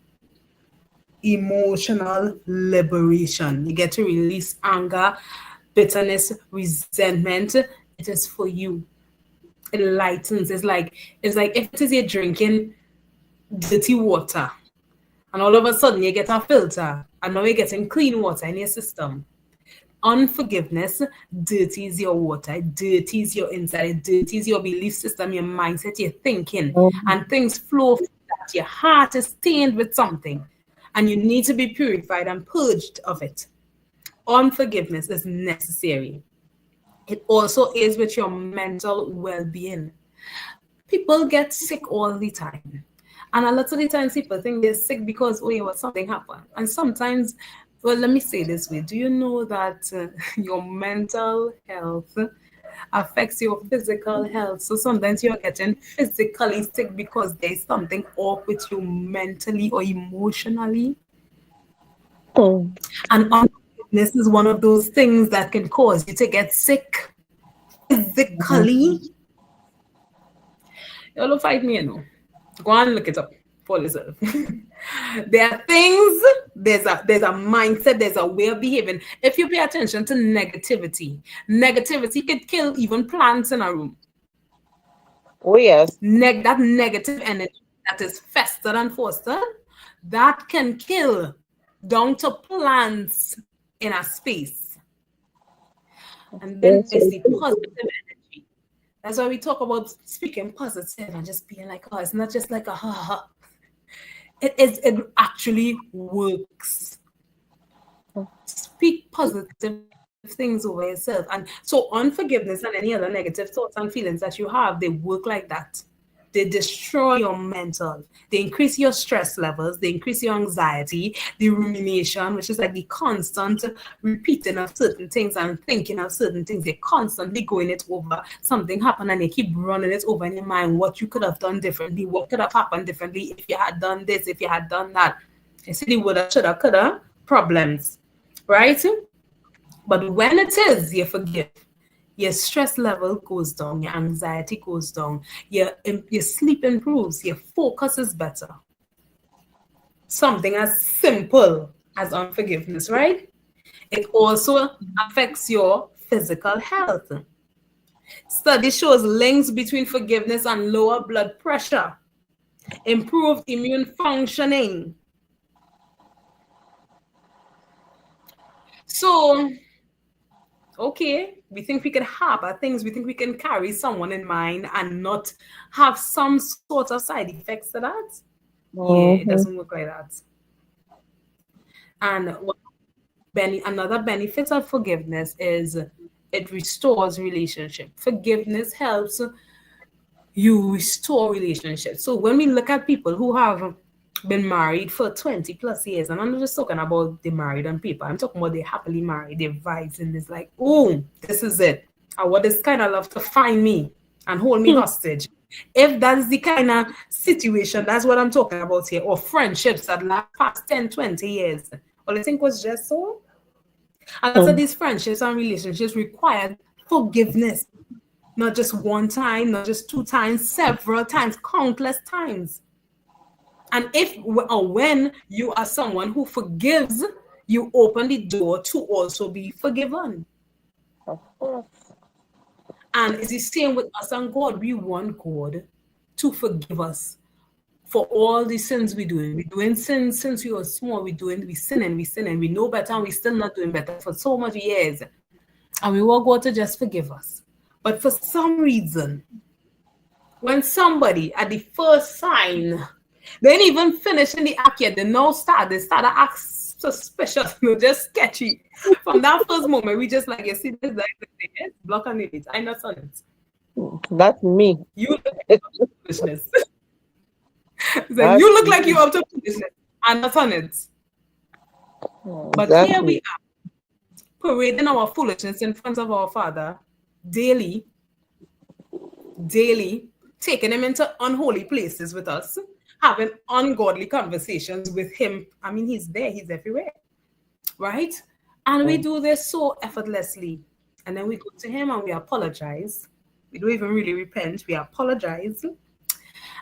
Emotional liberation. You get to release anger, bitterness, resentment. It is for you. It lightens. It's like if it is you're drinking dirty water and all of a sudden you get a filter and now you're getting clean water in your system. Unforgiveness dirties your water, it dirties your inside, it dirties your belief system, your mindset, your thinking, Mhm. and things flow from that. Your heart is stained with something and you need to be purified and purged of it. Unforgiveness is necessary. It also is with your mental well-being. People get sick all the time. And a lot of the times people think they're sick because, oh, yeah, well, something happened. And sometimes, well, let me say this way. Do you know that your mental health affects your physical health? So sometimes you're getting physically sick because there's something off with you mentally or emotionally. Mm. And unforgiveness is one of those things that can cause you to get sick physically. Mhm. You don't fight me, you know. Go and look it up for yourself. There are things, there's a mindset, there's a way of behaving. If you pay attention to negativity could kill even plants in a room. Oh yes. That negative energy that is festered and fostered, that can kill down to plants in a space. And then Yes, there's so the true. positive energy. That's why we talk about speaking positive and just being like, oh, it's not just like a ha ha. It actually works. Speak positive things over yourself. And so unforgiveness and any other negative thoughts and feelings that you have, they work like that. They destroy your mental. They increase your stress levels. They increase your anxiety, the rumination, which is like the constant repeating of certain things and thinking of certain things. They're constantly going it over. Something happened and they keep running it over in your mind. What you could have done differently. What could have happened differently if you had done this, if you had done that. You see the woulda, shoulda, coulda problems, right? But when it is you forgive, your stress level goes down, your anxiety goes down, your sleep improves, your focus is better. Something as simple as unforgiveness, right? It also affects your physical health. Study shows links between forgiveness and lower blood pressure, improved immune functioning. So okay, we think we can harbor things, we think we can carry someone in mind and not have some sort of side effects to that. Yeah, it doesn't Mm-hmm. work like that. And another benefit of forgiveness is it restores relationship. Forgiveness helps you restore relationships. So when we look at people who have been married for 20 plus years, and I'm not just talking about they married on paper, I'm talking about they happily married, their vibes, and it's like, oh, this is it. I want this kind of love to find me and hold me hostage. If that's the kind of situation, that's what I'm talking about here, or friendships that last past 10, 20 years. All I think was just so. A lot of these friendships and relationships required forgiveness, not just one time, not just two times, several times, countless times. And if or when you are someone who forgives, you open the door to also be forgiven. Of course. And it's the same with us and God. We want God to forgive us for all the sins we're doing. We're doing sins since we were small. We sin and we know better and we're still not doing better for so much years. And we want God to just forgive us. But for some reason, when somebody at the first sign, they ain't even finish in the act yet, they start to act suspicious, just sketchy. From that first moment, we just like, you see this, yes, block and delete. I not on it. That's me. You look like you're up to foolishness. It's like, That's you look like me. you're up to foolishness. I'm not on it. But here we Exactly. are, parading our foolishness in front of our Father daily, daily, taking him into unholy places with us, having ungodly conversations with him. I mean, he's there, he's everywhere, right? And we do this so effortlessly. And then we go to him and we apologize. We don't even really repent, we apologize.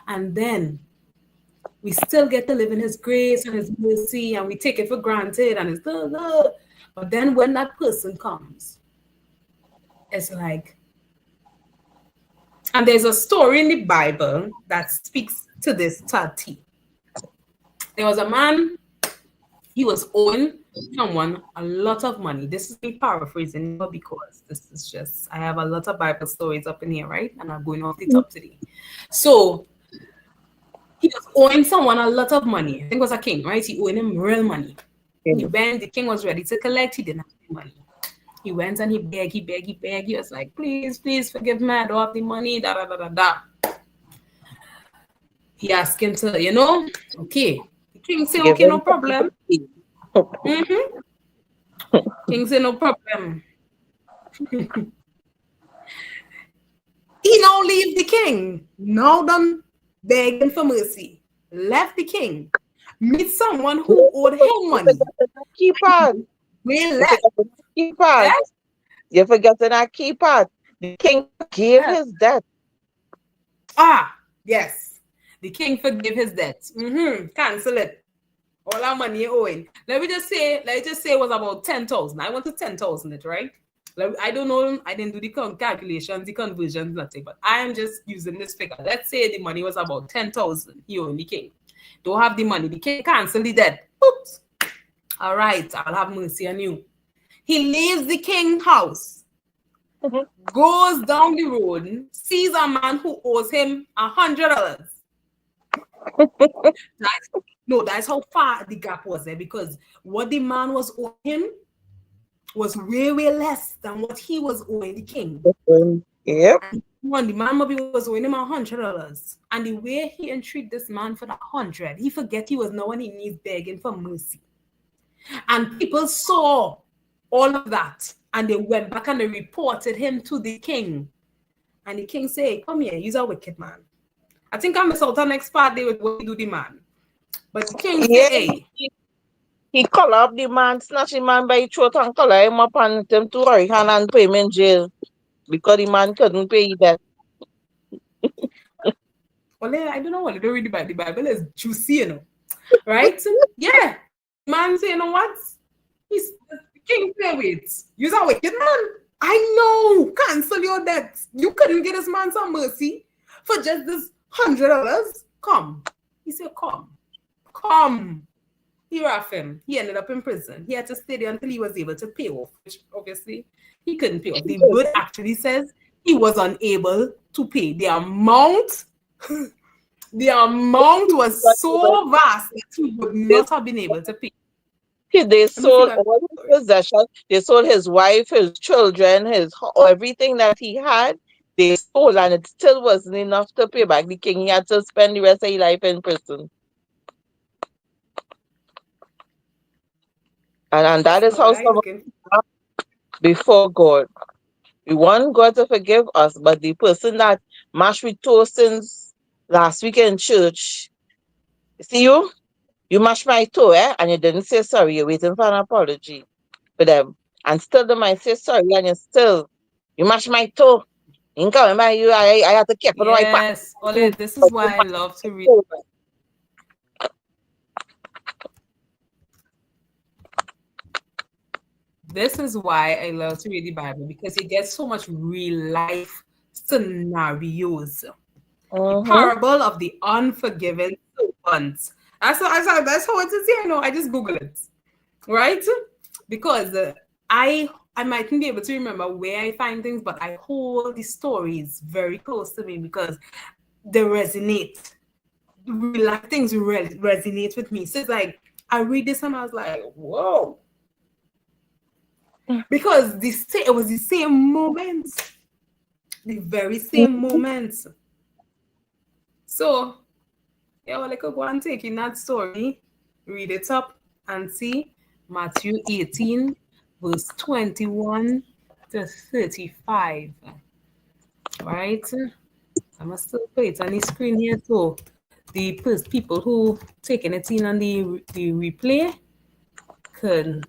And then we still get to live in his grace and his mercy, and we take it for granted, and it's but then when that person comes, it's like, and there's a story in the Bible that speaks to this 30. There was a man, he was owing someone a lot of money. This is me paraphrasing because this is just, I have a lot of Bible stories up in here, right? And I'm going off the top today. So he was owing someone a lot of money. I think it was a king, right? He owed him real money. He went, the king was ready to collect, he didn't have the money. He went and he begged, he begged, he begged. He was like, please, please forgive me, I don't have the money, da da da da da. He asked him to, okay. The king said, Give okay, no him problem. something. Mm-hmm. King said, no problem. He now leave the king. Now done begging for mercy. Left the king. Meet someone who owed him You money. forgot to not key part. We You left. forgot to not key part. Yes? You forgot to not key part. The king gave Yes. his debt. Ah, yes. The king forgave his debt. Cancel it. All our money you're owing. Let's just say it was about 10,000. I wanted 10,000 it, right? Like, I don't know, I didn't do the calculations, the conversions, nothing, but I am just using this figure. Let's say the money was about 10,000. He owed the king. Don't have the money. The king cancel the debt. Oops. All right, I'll have mercy on you. He leaves the king house, goes down the road, sees a man who owes him $100. That's how far the gap was there, because what the man was owing him was way, way less than what he was owing the king. Yep. The man maybe was owing him $100, and the way he entreated this man for that 100, he forget he was now on his knees begging for mercy. And people saw all of that, and they went back and they reported him to the king. And the king said, "Come here, he's a wicked man." I think I missed out on next part there with what he do the man. But the king said, Yeah. "Hey." He call up the man, snatch the man by the throat and collar him up and them to right hand and put him in jail because the man couldn't pay that. Well, I don't know what they read the Bible. The Bible is juicy, right? Yeah. Man say, you know what? He's the king say, wait, you're a wicked man. I know. Cancel your debt. You couldn't get this man some mercy for just this $100. Come. He said, come. He roughed him. He ended up in prison. He had to stay there until he was able to pay off, which obviously he couldn't pay off. The word actually says he was unable to pay. The amount was so vast that he would not have been able to pay. They sold all his possessions. They sold his wife, his children, everything that he had. They sold, and it still wasn't enough to pay back the king. He had to spend the rest of his life in prison. And that is how some before God. We want God to forgive us, but the person that mashed with toast since last week in church, see you mashed my toe, and you didn't say sorry. You're waiting for an apology for them. And still they might say sorry, and you mashed my toe. You can't remember you, I have to keep it right back. Yes, Ole, this is why I love to read. This is why I love to read the Bible, because you get so much real life scenarios. The parable of the unforgiven servant. That's how it is here. I just Google it, right? Because I mightn't be able to remember where I find things, but I hold the stories very close to me because they resonate. Real life things resonate with me. So it's like I read this and I was like, whoa. Because it was the same moments, the very same moments. So, yeah, well, I could go and take in that story, read it up, and see Matthew 18, verse 21 to 35. Right? I must still put it on the screen here, so the people who taking it in on the replay can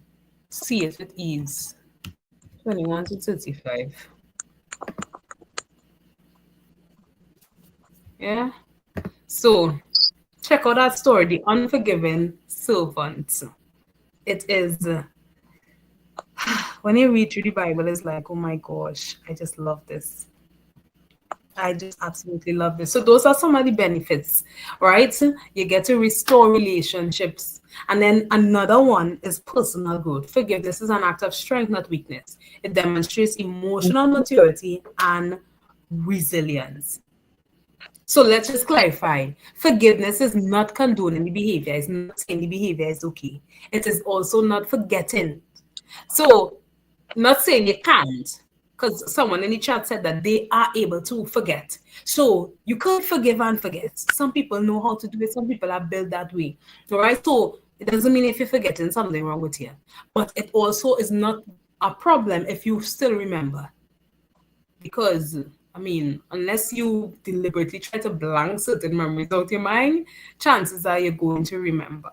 see it with ease. 21 to 35. Yeah. So check out that story, The Unforgiven Servant. It is when you read through the Bible, it's like, oh my gosh, I just love this. I just absolutely love this. So those are some of the benefits, right? You get to restore relationships. And then another one is personal growth. Forgiveness is an act of strength, not weakness. It demonstrates emotional maturity and resilience. So let's just clarify. Forgiveness is not condoning the behavior. It's not saying the behavior is okay. It is also not forgetting. So not saying you can't, because someone in the chat said that they are able to forget. So you could forgive and forget. Some people know how to do it. Some people are built that way. All right. So it doesn't mean if you're forgetting something wrong with you. But it also is not a problem if you still remember. Because, I mean, unless you deliberately try to blank certain memories out your mind, chances are you're going to remember.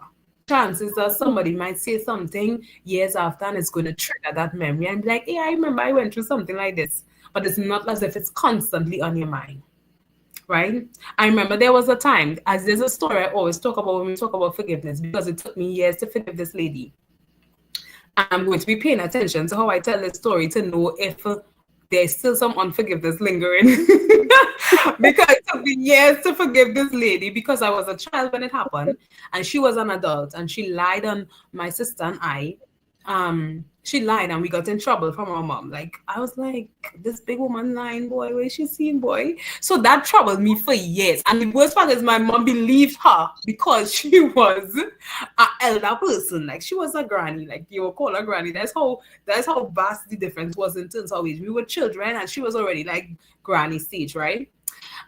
Chances are somebody might say something years after and it's going to trigger that memory and be like, hey, I remember I went through something like this. But it's not as if it's constantly on your mind. right? I remember there was a time, as there's a story I always talk about when we talk about forgiveness, because it took me years to forgive this lady. And I'm going to be paying attention to how I tell this story to know if there's still some unforgiveness lingering. Because it took me years to forgive this lady because I was a child when it happened and she was an adult and she lied on my sister and I. She lied and we got in trouble from our mom. Like, I was like, this big woman lying, boy, where she seen, boy? So that troubled me for years. And the worst part is my mom believed her because she was an elder person. Like, she was a granny. Like, you will call her granny. That's how vast the difference was in terms of age. We were children and she was already like granny stage, right?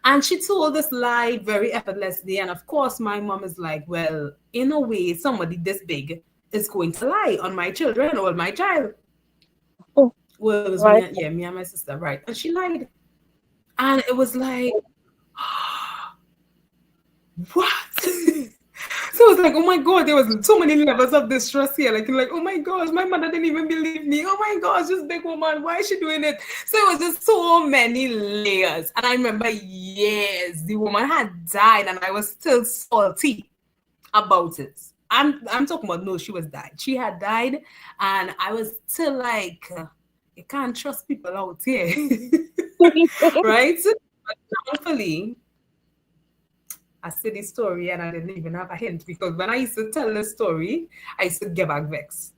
And she told this lie very effortlessly. And of course, my mom is like, well, in a way, somebody this big is going to lie on my children or my child. Well, it was Right. me and my sister, right? And she lied. And it was like, what? So it was like, oh my god, there was so many levels of distress here. Like, oh my gosh, my mother didn't even believe me. Oh my gosh, this big woman, why is she doing it? So it was just so many layers. And I remember, yes, the woman had died, and I was still salty about it. I'm talking about, no, she was died. She had died, and I was still like, you can't trust people out here, right? But thankfully, I said the story and I didn't even have a hint, because when I used to tell the story, I used to get back vex.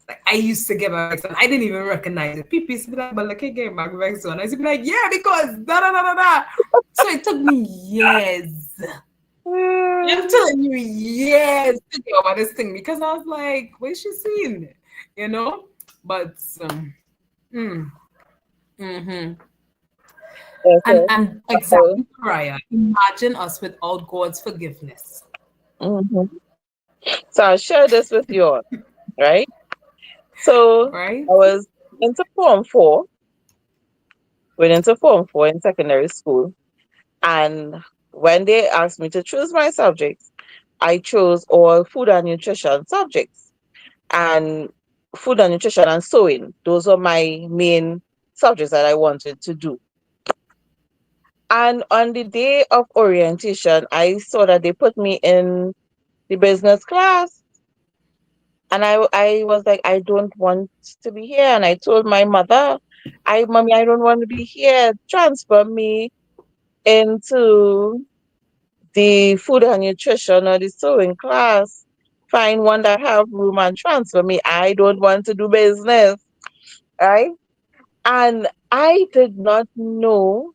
Like, I used to get back vex and I didn't even recognize it. People used to be like, but look, I get back vex. And I used to be like, yeah, because da da da da da. So it took me years. I'm telling you, years to get over this thing, because I was like, what's she seeing? You know? But mm, hmm and Okay. So, exactly, Mariah. Imagine us without God's forgiveness, mhm. So I'll share this with you all, right? So right? I was into Form 4, went into Form 4 in secondary school. And when they asked me to choose my subjects, I chose all food and nutrition subjects. And food and nutrition and sewing, those are my main subjects that I wanted to do. And on the day of orientation, I saw that they put me in the business class. And I was like, I don't want to be here. And I told my mother, Mommy, I don't want to be here. Transfer me into the food and nutrition or the sewing class. Find one that have room and transfer me. I don't want to do business. Right? And I did not know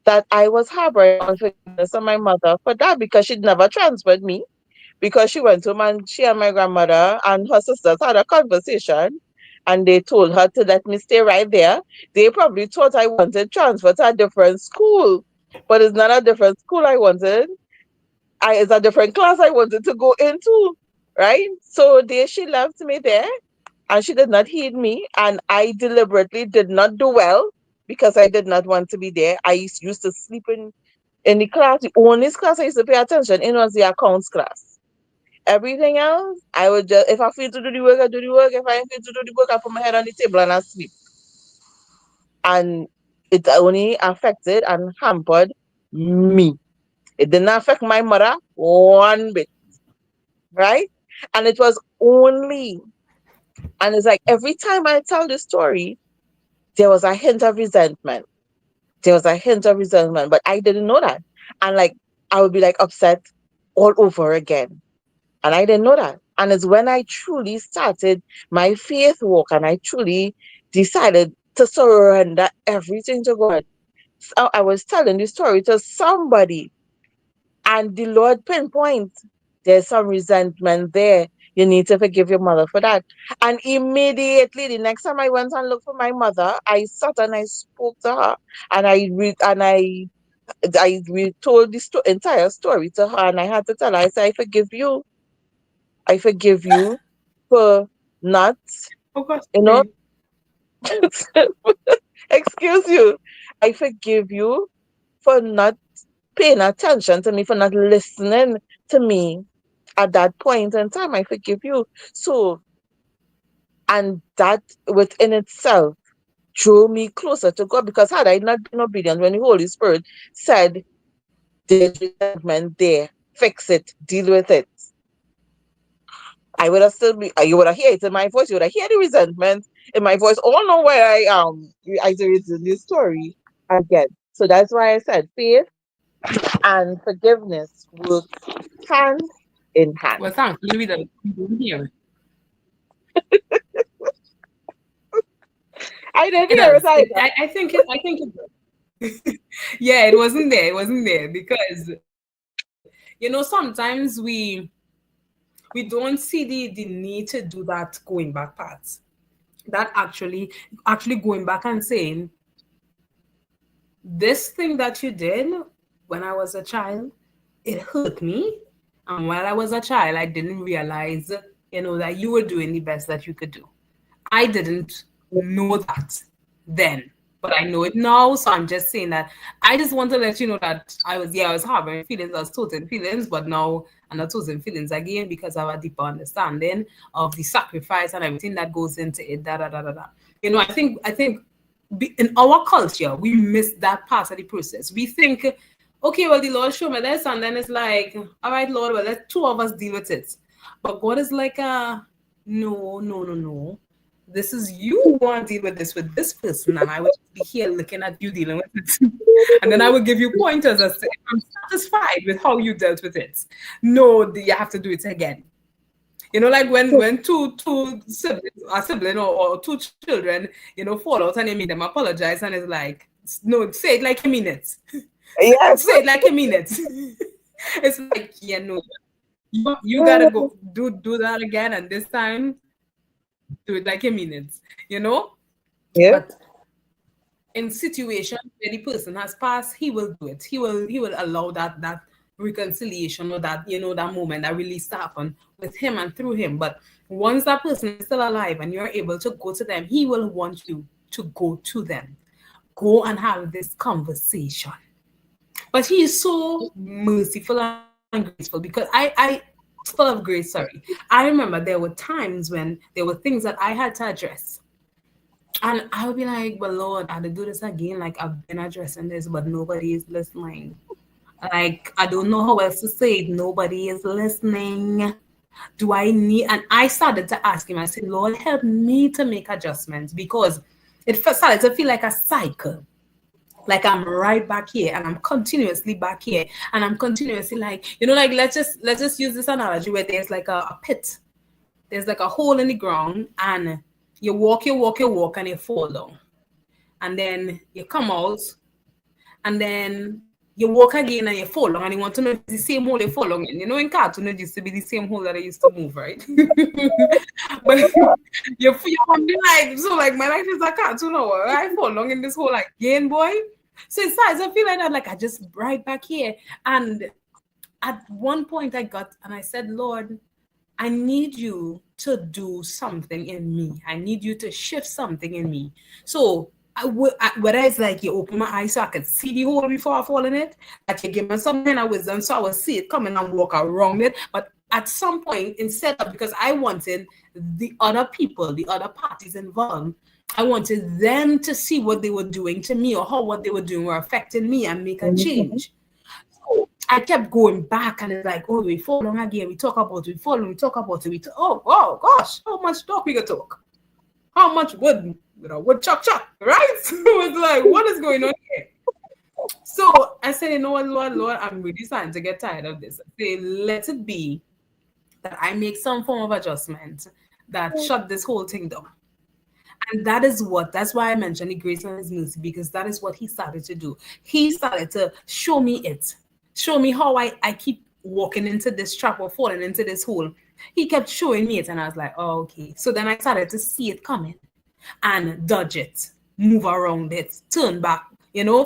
that I was harboring unforgiveness on my mother for that, because she'd never transferred me, because she went home and she and my grandmother and her sisters had a conversation and they told her to let me stay right there. They probably thought I wanted transfer to a different school, but it's not a different school I wanted. It's a different class I wanted to go into, right? So she left me there and she did not heed me. And I deliberately did not do well because I did not want to be there. I used to sleep in the class. The only class I used to pay attention in was the accounts class. Everything else, I would just, if I feel to do the work, I do the work. If I feel to do the work, I put my head on the table and I sleep. And it only affected and hampered me. It didn't affect my mother one bit, right? And it was only, and it's like every time I tell the story, there was a hint of resentment. There was a hint of resentment, but I didn't know that. And like, I would be like upset all over again. And I didn't know that. And it's when I truly started my faith walk and I truly decided to surrender everything to God. So I was telling the story to somebody, and the Lord pinpoint, there's some resentment there. You need to forgive your mother for that. And immediately, the next time I went and looked for my mother, I sat and I spoke to her, and I told the entire story to her, and I had to tell her, I said, I forgive you. I forgive you for not, Oh gosh, you know, me. excuse you. I forgive you for not paying attention to me, for not listening to me at that point in time. I forgive you. So, and that within itself drew me closer to God, because had I not been obedient when the Holy Spirit said, there's resentment there. Fix it. Deal with it. I would have still be. You would have heard it in my voice. You would have heard the resentment in my voice. Oh no, where I read this story again. So that's why I said faith and forgiveness work hand in Well, hand. thankfully we don't hear it. I didn't It hear it does. either. I think it yeah, it wasn't there. It wasn't there because sometimes we don't see the need to do that going back part. That actually going back and saying, this thing that you did when I was a child, it hurt me. And while I was a child, I didn't realize, that you were doing the best that you could do. I didn't know that then, but I know it now. So I'm just saying that I just want to let you know that I was harboring feelings, I was toting feelings, but now I'm not toting feelings again because I have a deeper understanding of the sacrifice and everything that goes into it. Da da da da da. I think in our culture we miss that part of the process. We think, okay, well, the Lord showed me this, and then it's like, all right, Lord, well, let two of us deal with it. But God is like, no, no, no, no. This is you want to deal with this person, and I will just be here looking at you dealing with it. And then I will give you pointers as to if I'm satisfied with how you dealt with it. No, you have to do it again. Like when two siblings, a sibling or two children, fall out and they make them apologize, and it's like, no, say it like you mean it. Yes. Say it like you mean it. It's like, yeah, no, you gotta go do that again, and this time do it like you mean it. You know. Yeah. But in situations where the person has passed, he will do it. He will allow that reconciliation, or that moment, that release to happen with him and through him. But once that person is still alive and you're able to go to them, he will want you to go to them. Go and have this conversation. But he is so merciful and graceful, because I full of grace, sorry. I remember there were times when there were things that I had to address. And I would be like, well, Lord, I had to do this again. Like, I've been addressing this, but nobody is listening. Like, I don't know how else to say it. Nobody is listening. Do I need? And I started to ask him, I said, Lord, help me to make adjustments, because it first started to feel like a cycle. Like I'm right back here and I'm continuously back here. And I'm continuously like, like let's just use this analogy where there's like a pit. There's like a hole in the ground, and you walk, and you fall down. And then you come out, and then you walk again and you fall down, and you want to know if it's the same hole you fall down in. In cartoon, it used to be the same hole that I used to move, right? But you want me like, so like my life is a cartoon now. I fall down in this hole again, boy. So it starts to feel like that, like I just right back here. And at one point I said, Lord, I need you to do something in me. I need you to shift something in me. So whether it's like you open my eyes so I could see the hole before I fall in it, that you give me some kind of wisdom so I will see it coming and walk around it. But at some point, instead of, because I wanted the other people, the other parties involved, I wanted them to see what they were doing to me, or how what they were doing were affecting me, and make a Mhm. change. I kept going back, and it's like, oh, we fall long again. We talk about it. We fall long. We talk about it. Oh gosh, how much talk we could talk? How much wood chuck, right? So it's like, what is going on here? So I said, you know what, Lord, I'm really starting to get tired of this. I say, let it be that I make some form of adjustment that shut this whole thing down. And that's why I mentioned the grace and his mercy, because that is what he started to do. He started to show me how I keep walking into this trap or falling into this hole. He kept showing me it, and I was like, oh, okay. So then I started to see it coming and dodge it, move around it, turn back,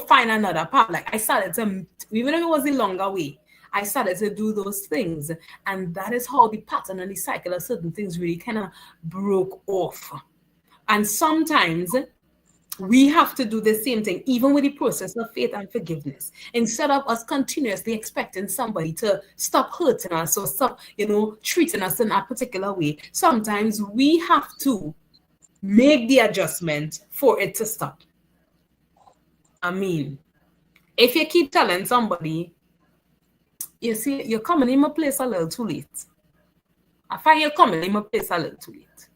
find another path. Like I started to, even if it was a longer way, I started to do those things. And that is how the pattern and the cycle of certain things really kind of broke off. And sometimes we have to do the same thing, even with the process of faith and forgiveness. Instead of us continuously expecting somebody to stop hurting us or stop, treating us in a particular way, sometimes we have to make the adjustment for it to stop. I mean, if you keep telling somebody You see, you're coming in my place a little too late. I find you're coming in my place a little too late.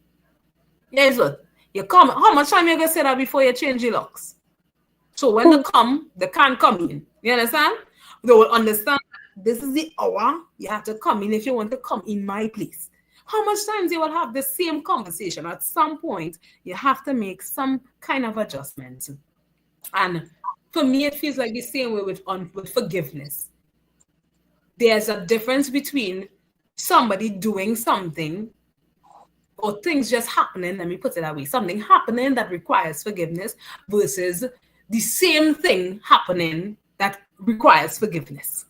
Here's what. You come, how much time you gonna say that before you change your locks? So when they come, they can't come in. You understand? They will understand this is the hour you have to come in if you want to come in my place. How much times you will have the same conversation? At some point, you have to make some kind of adjustment. And for me, it feels like the same way with forgiveness. There's a difference between somebody doing something or things just happening, let me put it that way, something happening that requires forgiveness versus the same thing happening that requires forgiveness.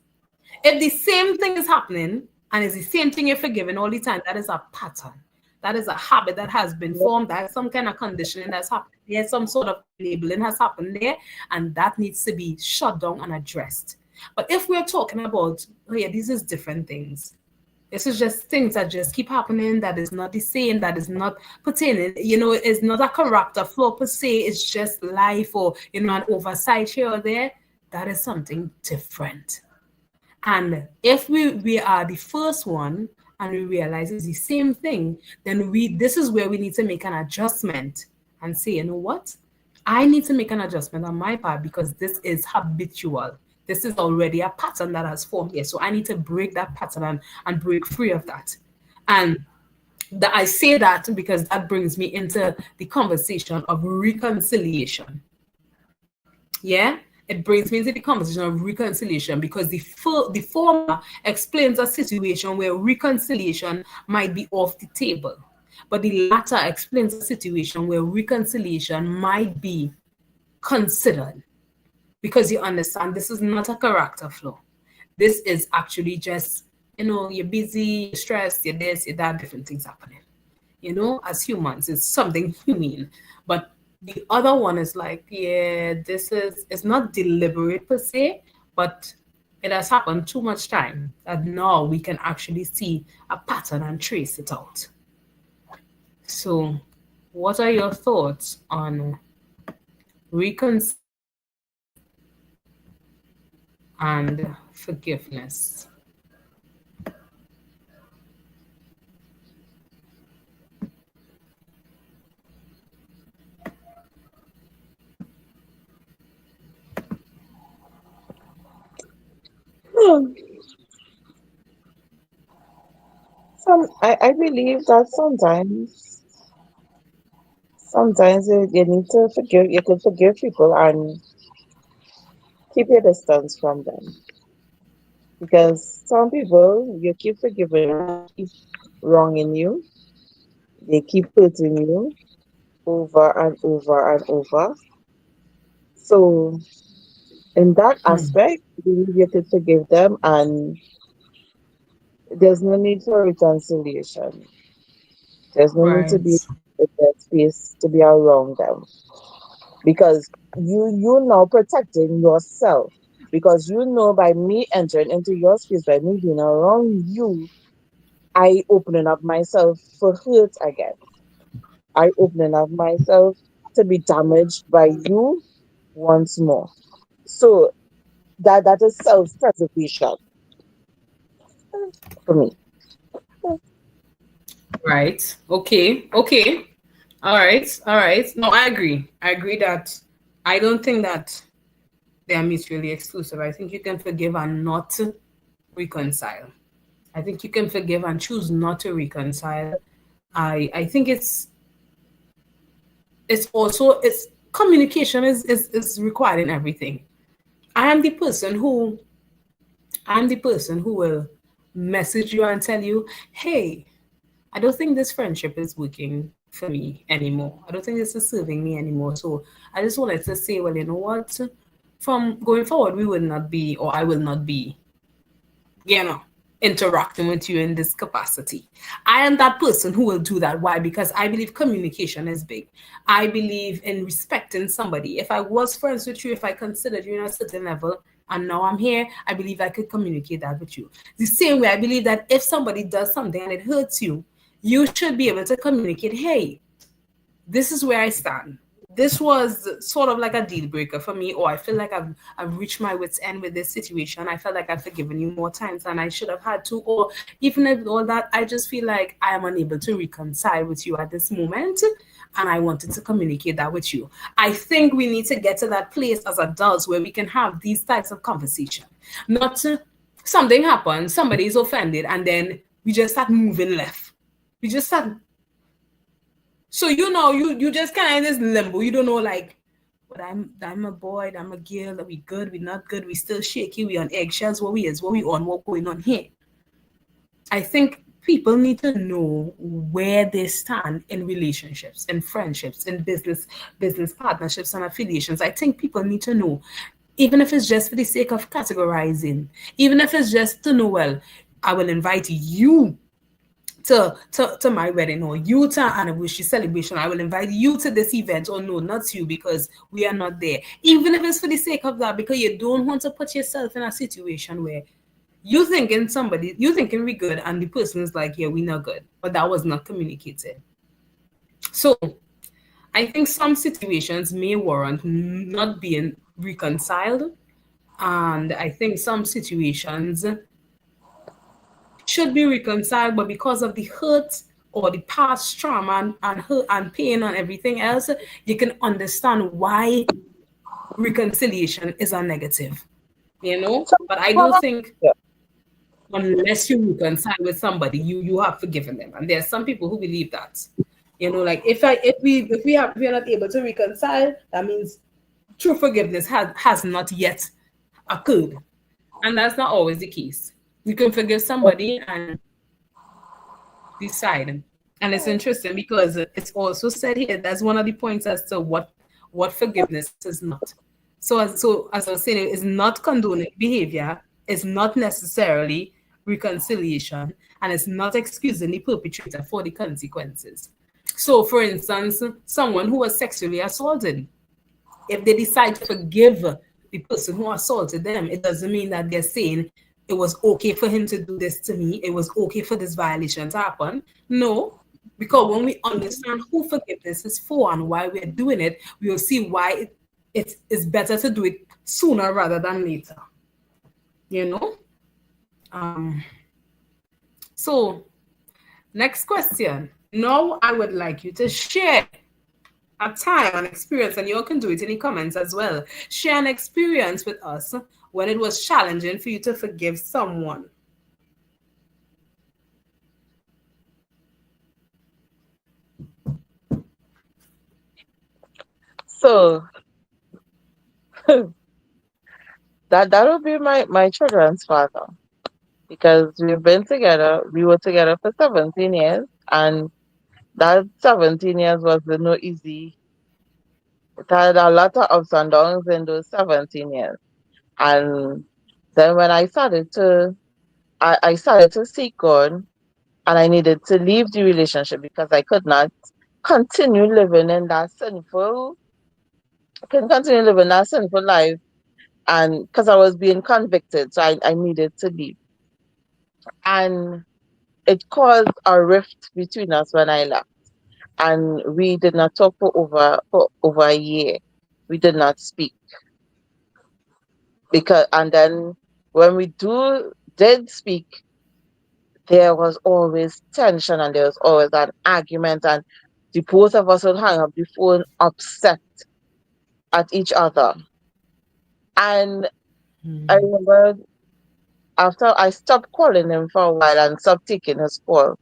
If the same thing is happening and it's the same thing you're forgiving all the time, that is a pattern. That is a habit that has been formed. That's some kind of conditioning that's happened. There's some sort of labeling has happened there, and that needs to be shut down and addressed. But if we're talking about, oh yeah, these is different things. This is just things that just keep happening, that is not the same, that is not pertaining, it's not a character flaw per se, it's just life or, an oversight here or there. That is something different. And if we are the first one and we realize it's the same thing, then this is where we need to make an adjustment and say, you know what? I need to make an adjustment on my part because this is habitual. This is already a pattern that has formed here. So I need to break that pattern and break free of that. And I say that because that brings me into the conversation of reconciliation. Yeah? It brings me into the conversation of reconciliation because the former explains a situation where reconciliation might be off the table. But the latter explains a situation where reconciliation might be considered because you understand this is not a character flaw. This is actually just, you're busy, you're stressed, you're this, you're that, different things happening. As humans, it's something human. But the other one is like, yeah, it's not deliberate per se, but it has happened too much time that now we can actually see a pattern and trace it out. So, what are your thoughts on reconciliation and forgiveness? Hmm. I believe that sometimes you need to forgive. You could forgive people and keep your distance from them because some people you keep forgiving them, they keep wronging you, they keep hurting you over and over and over. So in that aspect, I believe you could forgive them, and there's no need for reconciliation. There's no need to be Right. in that space to be around them because you now protecting yourself because by me entering into your space, by me being around you, I opening up myself for hurt again. I opening up myself to be damaged by you once more. So that is self-preservation for me. Right. Okay. Okay. All right. All right. No, I agree. I agree that I don't think that they are mutually exclusive. I think you can forgive and not reconcile. I think you can forgive and choose not to reconcile. I think it's also it's communication is required in everything. I am the person who I'm the person who will message you and tell you, hey, I don't think this friendship is working for me anymore. I don't think this is serving me anymore. So I just wanted to say, well, you know what? From going forward, we will not be, or I will not be, you know, interacting with you in this capacity. I am that person who will do that. Why? Because I believe communication is big. I believe in respecting somebody. If I was friends with you, if I considered you in a certain level, and now I'm here, I believe I could communicate that with you. The same way, I believe that if somebody does something and it hurts you, you should be able to communicate, hey, this is where I stand. this was sort of like a deal breaker for me, or I feel like I've reached my wits end with this situation. I felt like I've forgiven you more times than I should have had to, or even with all that, I just feel like I am unable to reconcile with you at this moment, and I wanted to communicate that with you. I think we need to get to that place as adults where we can have these types of conversation, not to, something happens, somebody is offended, and then we just start moving left. We just start, so you just kind of in this limbo. You don't know like, but I'm a boy, I'm a girl. Are we good? We not good? We still shaky? We on eggshells? What we is? What we on? What going on here? I think people need to know where they stand in relationships, in friendships, in business partnerships and affiliations. I think people need to know, even if it's just for the sake of categorizing, even if it's just to know, well, I will invite you to my wedding, or you to an anniversary celebration. I will invite you to this event, or no, not you, because we are not there. Even if it's for the sake of that, because you don't want to put yourself in a situation where you thinking we good, and the person is like, yeah, we not good, but that was not communicated. So I think some situations may warrant not being reconciled, and I think some situations should be reconciled, but because of the hurt or the past trauma and hurt and pain and everything else, you can understand why reconciliation is a negative, you know? So, But I don't well, think yeah. unless you reconcile with somebody, you have forgiven them. And there's some people who believe that. You know, like if we are not able to reconcile, that means true forgiveness has not yet occurred. And that's not always the case. You can forgive somebody and decide. And it's interesting because it's also said here that's one of the points as to what forgiveness is not. So as I was saying, it is not condoning behavior, it's not necessarily reconciliation, and it's not excusing the perpetrator for the consequences. So for instance, someone who was sexually assaulted, if they decide to forgive the person who assaulted them, it doesn't mean that they're saying it was okay for him to do this to me, it was okay for this violation to happen. No, because when we understand who forgiveness is for and why we're doing it, we will see why it is better to do it sooner rather than later. You know? Um, so, next question. Now, I would like you to share a time, an experience, and you all can do it in the comments as well. Share an experience with us when it was challenging for you to forgive someone. So that would be my children's father, because we've been together. We were together for 17 years, and that 17 years was no easy. It had a lot of ups and downs in those 17 years. And then when I started to seek God, and I needed to leave the relationship because I could not continue living in that sinful, can continue living that sinful life, and because I was being convicted, so I needed to leave. And it caused a rift between us when I left. And we did not talk for over a year. We did not speak, because and then when we did speak, there was always tension, and there was always an argument, and the both of us would hang up the phone upset at each other. And I remember, after I stopped calling him for a while and stopped taking his call,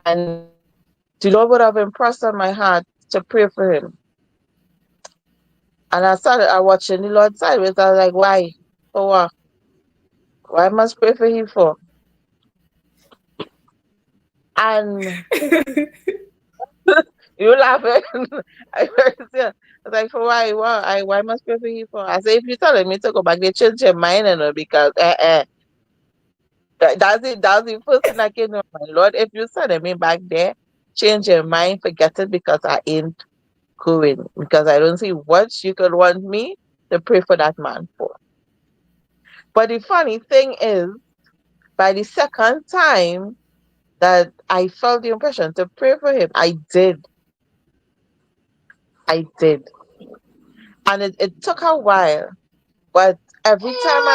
and the Lord would have impressed on my heart to pray for him. And I watching the Lord sideways. I was like, why? For what? Why must pray for him for? And you laughing. I was like, for why? Why must pray for him for? I say, if you telling me to go back, they change your mind, because that's the first thing that came to my mind. Lord, if you sending me back there, change your mind, forget it, because I ain't going, because I don't see what you could want me to pray for that man for. But the funny thing is, by the second time that I felt the impression to pray for him, I did. I did. And it took a while. But every time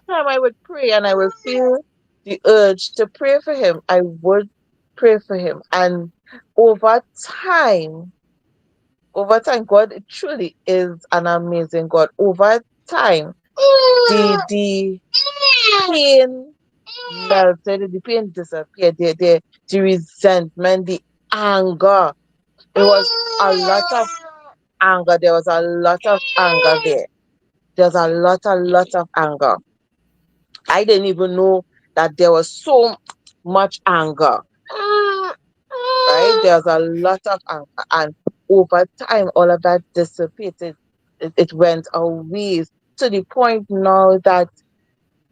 I would pray and I would feel the urge to pray for him, I would pray for him. And over time, over time, God truly is an amazing God. Over time, the pain melted, the pain disappeared, the resentment, the anger. It was a lot of anger. There was a lot of anger there. There's a lot of anger. I didn't even know that there was so much anger. Right? There's a lot of anger. And over time, all of that dissipated. It went away to the point now that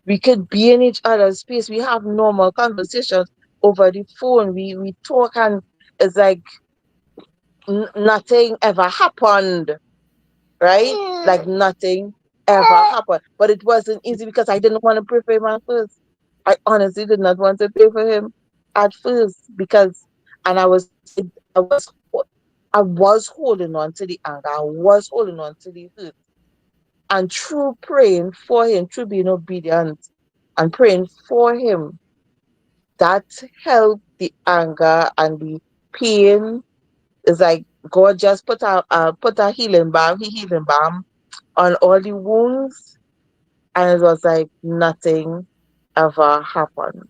we could be in each other's space. We have normal conversations over the phone. We talk and it's like nothing ever happened, right? Like nothing ever happened. But it wasn't easy because I didn't want to pray for him at first. I honestly did not want to pray for him at first because, and I was holding on to the anger. I was holding on to the hurt. And through praying for him, through being obedient and praying for him, that helped the anger and the pain. It's like God just put a healing balm on all the wounds, and it was like nothing ever happened.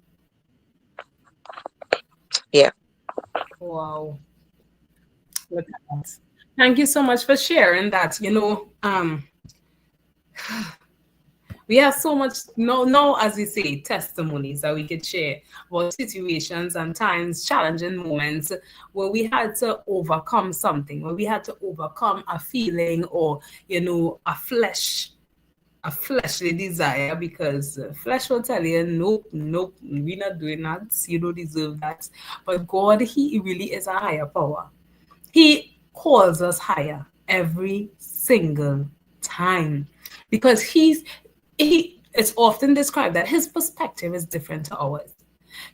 Yeah. Wow. Look at that. Thank you so much for sharing that. We have so much no, as we say, testimonies that we could share about situations and times, challenging moments where we had to overcome something, where we had to overcome a feeling or a fleshly desire, because flesh will tell you, nope, nope, we're not doing that. You don't deserve that. But God, He really is a higher power. He calls us higher every single time because he it's often described that his perspective is different to ours.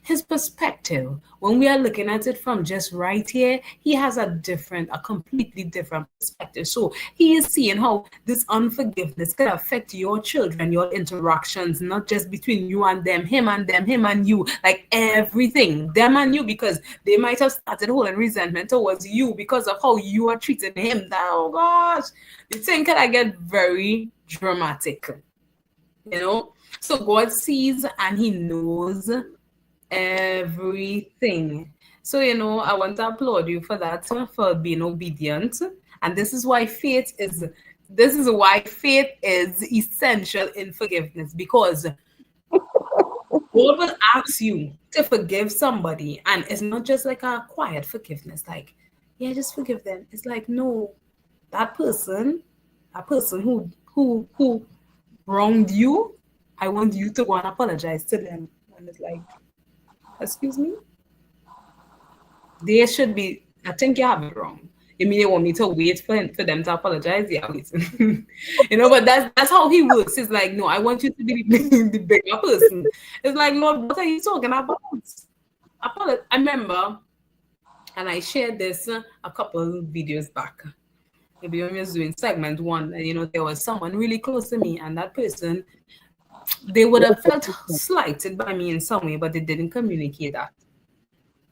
His perspective, when we are looking at it from just right here, he has a completely different perspective. So he is seeing how this unforgiveness can affect your children, your interactions, not just between you and them, him and you, like everything, them and you, because they might have started holding resentment towards you because of how you are treating him. Oh gosh, the thing can get very dramatic, you know. So God sees and he knows everything. So, I want to applaud you for that, for being obedient. And this is why faith is essential in forgiveness, because God will ask you to forgive somebody, and it's not just like a quiet forgiveness, like, yeah, just forgive them. It's like, no, that person, who wronged you, I want you to go and apologize to them. And it's like, excuse me? They should be, I think you have it wrong. You mean you want me to wait for them to apologize? Yeah, wait. But that's how he works. It's like, no, I want you to be the bigger person. It's like, Lord, what are you talking about? I remember, and I shared this a couple of videos back. Maybe when we was doing segment one, and there was someone really close to me, and that person, they would have felt slighted by me in some way, but they didn't communicate that.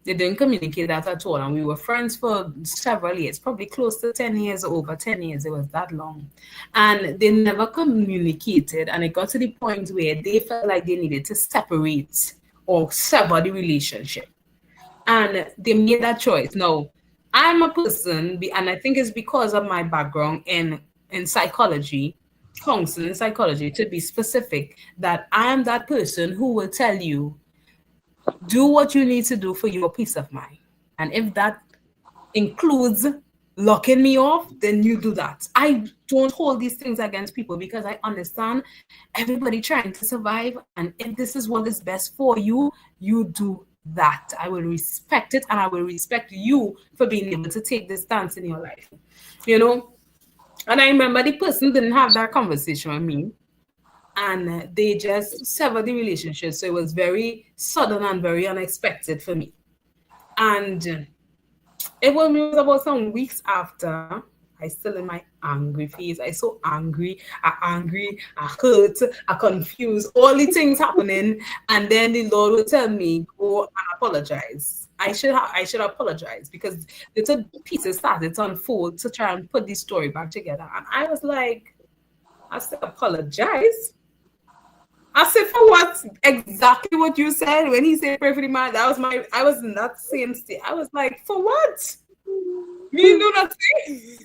They didn't communicate that at all. And we were friends for several years, probably close to 10 years, over 10 years. It was that long. And they never communicated. And it got to the point where they felt like they needed to separate or sever the relationship. And they made that choice. Now, I'm a person, and I think it's because of my background in psychology, counseling psychology, to be specific, that I am that person who will tell you, do what you need to do for your peace of mind. And if that includes locking me off, then you do that. I don't hold these things against people because I understand everybody trying to survive. And if this is what is best for you, you do that. I will respect it, and I will respect you for being able to take this stance in your life. And I remember the person didn't have that conversation with me, and they just severed the relationship. So it was very sudden and very unexpected for me. And it was about some weeks after I still in my angry phase. I so angry, I hurt, I confused, all the things happening, and then the Lord will tell me, go and apologize. I should apologize because little pieces started to unfold to try and put the story back together. And I was like, I said, apologize. I said, for what? Exactly what you said when he said pray for the man. That was my, I was in that same state. I was like, for what? Me do nothing.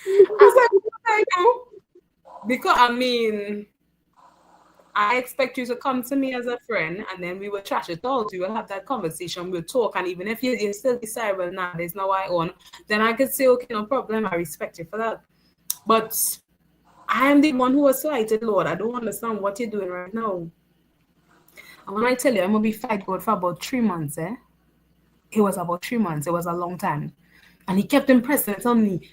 I was like, what I do? Because I mean, I expect you to come to me as a friend and then we will trash it out. We will have that conversation, we'll talk. And even if you still decide, well, nah, there's no I on, then I could say, okay, no problem. I respect you for that. But I am the one who was slighted, Lord. I don't understand what you're doing right now. And when I tell you, I'm going to be fight God for about 3 months, it was about 3 months. It was a long time. And he kept impressing it on me,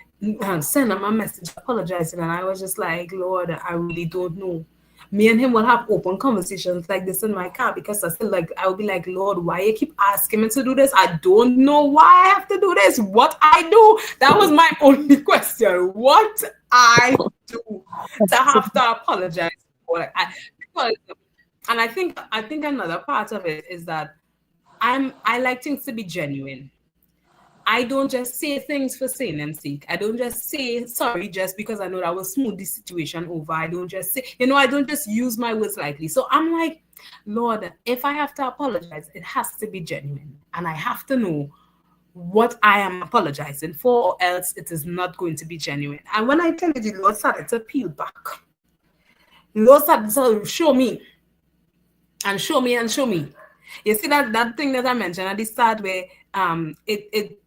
send him a message apologizing. And I was just like, Lord, I really don't know. Me and him will have open conversations like this in my car because I still like, I will be like, Lord, why you keep asking me to do this? I don't know why I have to do this. What I do? That was my only question. What I do to have to apologize for? Like, because, and I think another part of it is that I like things to be genuine. I don't just say things for saying them sake. I don't just say sorry just because I know that will smooth the situation over. I don't just say, I don't just use my words lightly. So I'm like, Lord, if I have to apologize, it has to be genuine. And I have to know what I am apologizing for, or else it is not going to be genuine. And when I tell you, the Lord started to peel back. The Lord started to show me and show me and show me. You see that thing that I mentioned at the start where it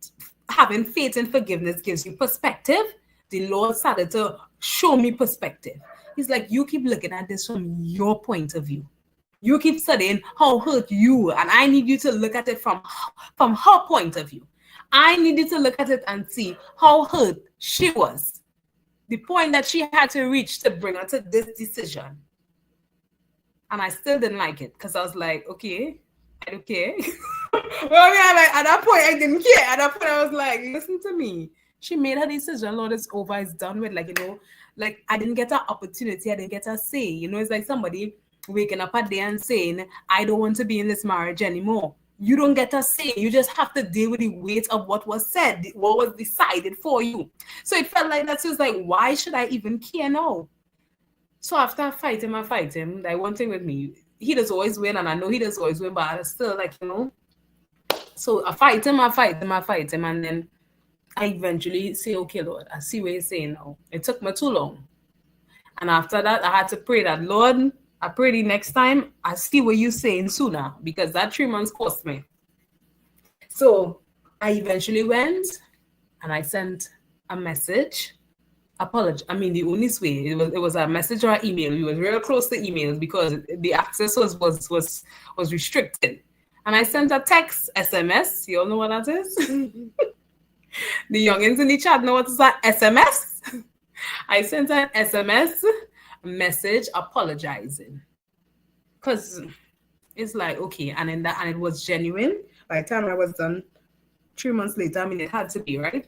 having faith and forgiveness gives you perspective. The Lord started to show me perspective. He's like, you keep looking at this from your point of view. You keep studying how hurt you, and I need you to look at it from her point of view. I need you to look at it and see how hurt she was. The point that she had to reach to bring her to this decision. And I still didn't like it because I was like, okay, I don't care. Well, yeah, like at that point, I didn't care. At that point, I was like, listen to me. She made her decision. Lord, it's over. It's done with. Like, like I didn't get an opportunity. I didn't get a say. It's like somebody waking up a day and saying, I don't want to be in this marriage anymore. You don't get a say. You just have to deal with the weight of what was said, what was decided for you. So it felt like that. So it's like, why should I even care now? So after I fight him, like one thing with me, he does always win, and I know he does always win, but I still like, So I fight him, and then I eventually say, okay, Lord, I see what you're saying now. It took me too long. And after that, I had to pray that, Lord, I pray the next time I see what you're saying sooner, because that 3 months cost me. So I eventually went and I sent a message. Apology. I mean, the only way it was a message or an email. We were real close to emails because the access was restricted. And I sent a text, SMS. You all know what that is? The youngins in the chat know what is an SMS. I sent an SMS message apologizing. Because it's like, okay, and it was genuine. By the time I was done 3 months later, I mean, it had to be, right?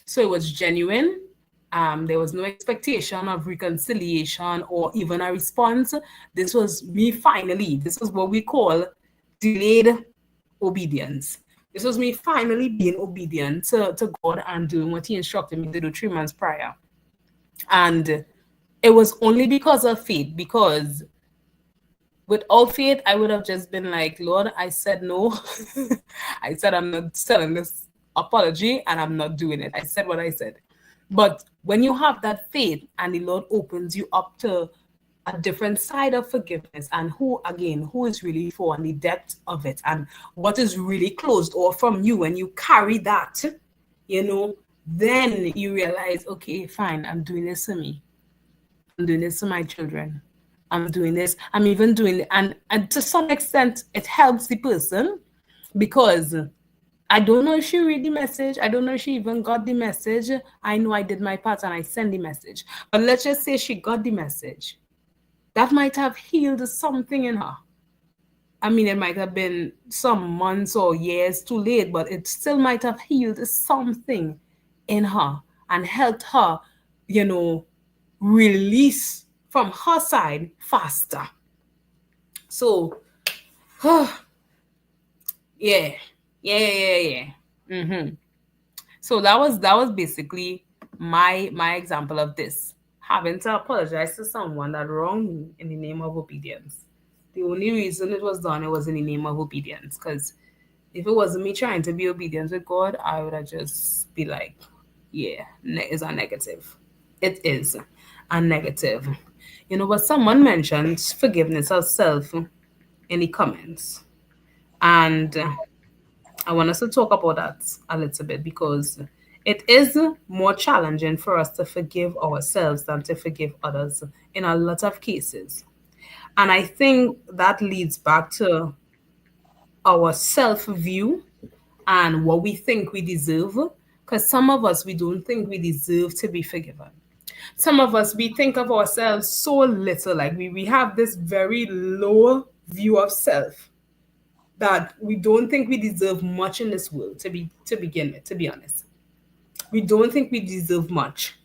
So it was genuine. There was no expectation of reconciliation or even a response. This was me finally. This is what we call delayed obedience. This was me finally being obedient to God and doing what he instructed me to do 3 months prior. And it was only because of faith, because without faith, I would have just been like, Lord, I said no. I said I'm not selling this apology and I'm not doing it. I said what I said. But when you have that faith and the Lord opens you up to a different side of forgiveness and who is really for and the depth of it and what is really closed off from you, and you carry that, then you realize, okay, fine, I'm doing this to me. I'm doing this to my children. I'm doing this. I'm even doing it. And to some extent, it helps the person because I don't know if she read the message. I don't know if she even got the message. I know I did my part and I sent the message. But let's just say she got the message. That might have healed something in her. I mean, it might have been some months or years too late, but it still might have healed something in her. and helped her, you know, release from her side faster. So, yeah, yeah. Mm-hmm. So that was basically my example of this. Having to apologize to someone that wronged me in the name of obedience. The only reason it was done, it was in the name of obedience. Because if it wasn't me trying to be obedient with God, I would have just be like, yeah, it's a negative. It is a negative. But someone mentioned forgiveness of self in the comments. And I want us to talk about that a little bit because it is more challenging for us to forgive ourselves than to forgive others in a lot of cases. And I think that leads back to our self view and what we think we deserve. Because some of us, we don't think we deserve to be forgiven. Some of us, we think of ourselves so little, like we have this very low view of self that we don't think we deserve much in this world to begin with, to be honest. We don't think we deserve much.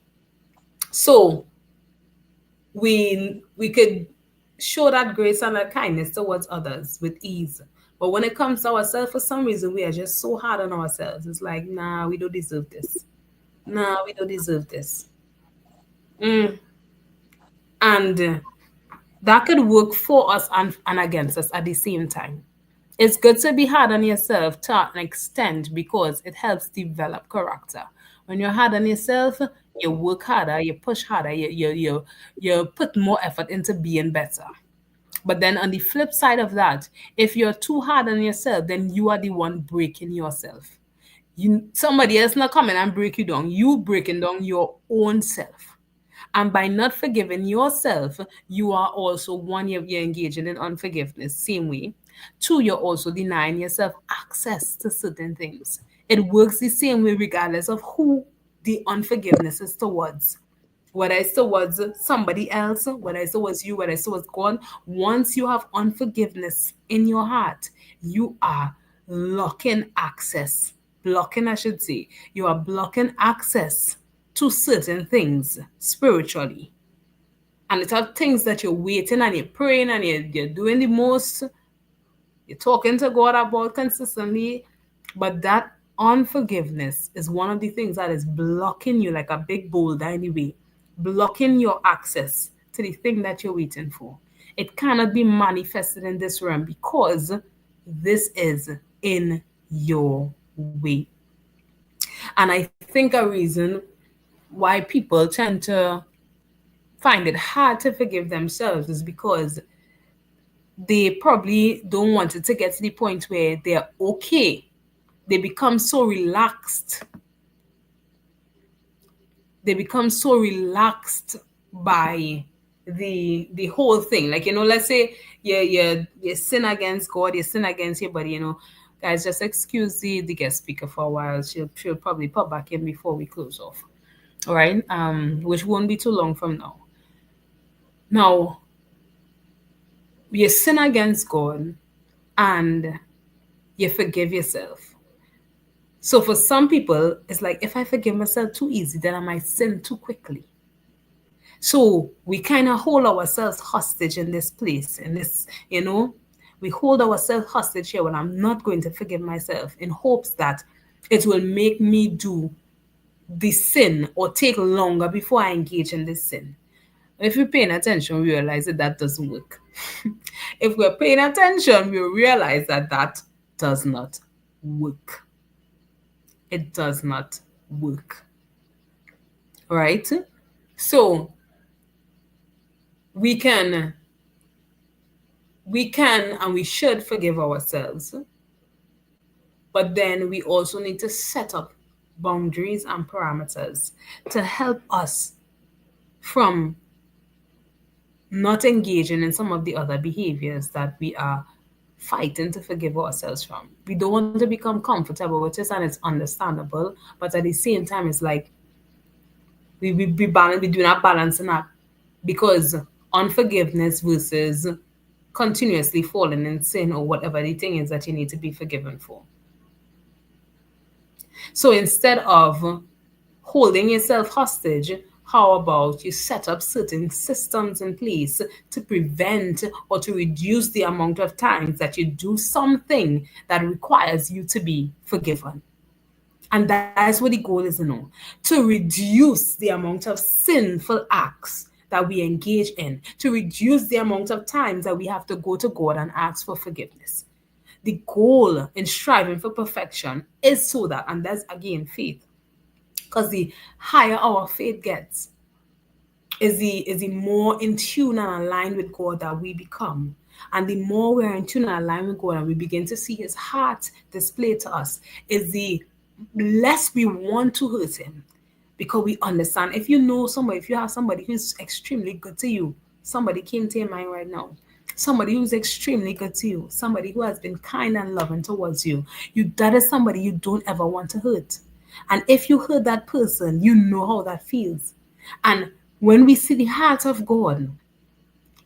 So we could show that grace and that kindness towards others with ease. But when it comes to ourselves, for some reason we are just so hard on ourselves. It's like, nah, we don't deserve this. Nah, we don't deserve this. Mm. And that could work for us and against us at the same time. It's good to be hard on yourself to an extent because it helps develop character. When you're hard on yourself, you work harder, you push harder, you put more effort into being better. But then on the flip side of that, if you're too hard on yourself, then you are the one breaking yourself. Somebody else not coming and break you down. You breaking down your own self. And by not forgiving yourself, you are also one, you're engaging in unforgiveness, same way. Two, you're also denying yourself access to certain things. It works the same way regardless of who the unforgiveness is towards. Whether it's towards somebody else, whether it's towards you, whether it's towards God, once you have unforgiveness in your heart, you are blocking access. Blocking, I should say. You are blocking access to certain things spiritually. And it's are things that you're waiting and you're praying and you're doing the most, you're talking to God about consistently, but that unforgiveness is one of the things that is blocking you like a big boulder in the way, blocking your access to the thing that you're waiting for. It cannot be manifested in this realm because this is in your way. And I think a reason why people tend to find it hard to forgive themselves is because they probably don't want it to get to the point where they're okay. They become so relaxed. They become so relaxed by the whole thing. Like, let's say you sin against God, you sin against your body, guys, just excuse the guest speaker for a while. She'll probably pop back in before we close off. All right. Which won't be too long from now. Now, you sin against God and you forgive yourself. So for some people, it's like if I forgive myself too easy, then I might sin too quickly. So we kind of hold ourselves hostage in this place, in this, we hold ourselves hostage here when I'm not going to forgive myself in hopes that it will make me do the sin or take longer before I engage in this sin. If we're paying attention, we realize that that doesn't work. If we're paying attention, we realize that that does not work. It does not work. Right? So we can and we should forgive ourselves, but then we also need to set up boundaries and parameters to help us from not engaging in some of the other behaviors that we are fighting to forgive ourselves from. We don't want to become comfortable with this, and it's understandable, but at the same time, it's like we do not balance in that because unforgiveness versus continuously falling in sin or whatever the thing is that you need to be forgiven for. So instead of holding yourself hostage, how about you set up certain systems in place to prevent or to reduce the amount of times that you do something that requires you to be forgiven? And that is what the goal is, to reduce the amount of sinful acts that we engage in, to reduce the amount of times that we have to go to God and ask for forgiveness. The goal in striving for perfection is so that, and that's again faith, because the higher our faith gets, is the more in tune and aligned with God that we become. And the more we're in tune and aligned with God and we begin to see his heart displayed to us, is the less we want to hurt him. Because we understand, if you know somebody, if you have somebody who's extremely good to you, somebody came to your mind right now, somebody who's extremely good to you, somebody who has been kind and loving towards you, that is somebody you don't ever want to hurt. And if you hurt that person, you know how that feels. And when we see the heart of God,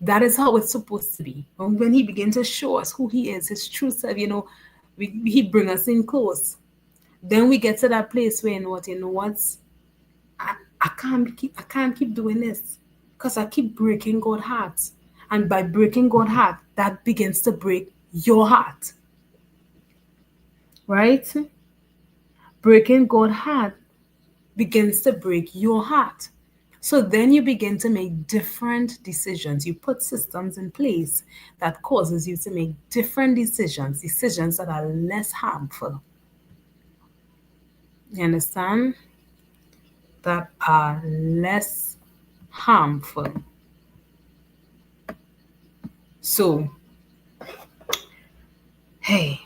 that is how it's supposed to be. When he begins to show us who he is, his true self, he bring us in close. Then we get to that place where, I can't keep doing this, because I keep breaking God's heart. And by breaking God's heart, that begins to break your heart. Right? Breaking God's heart begins to break your heart. So then you begin to make different decisions. You put systems in place that causes you to make different decisions that are less harmful. You understand? That are less harmful. So, hey,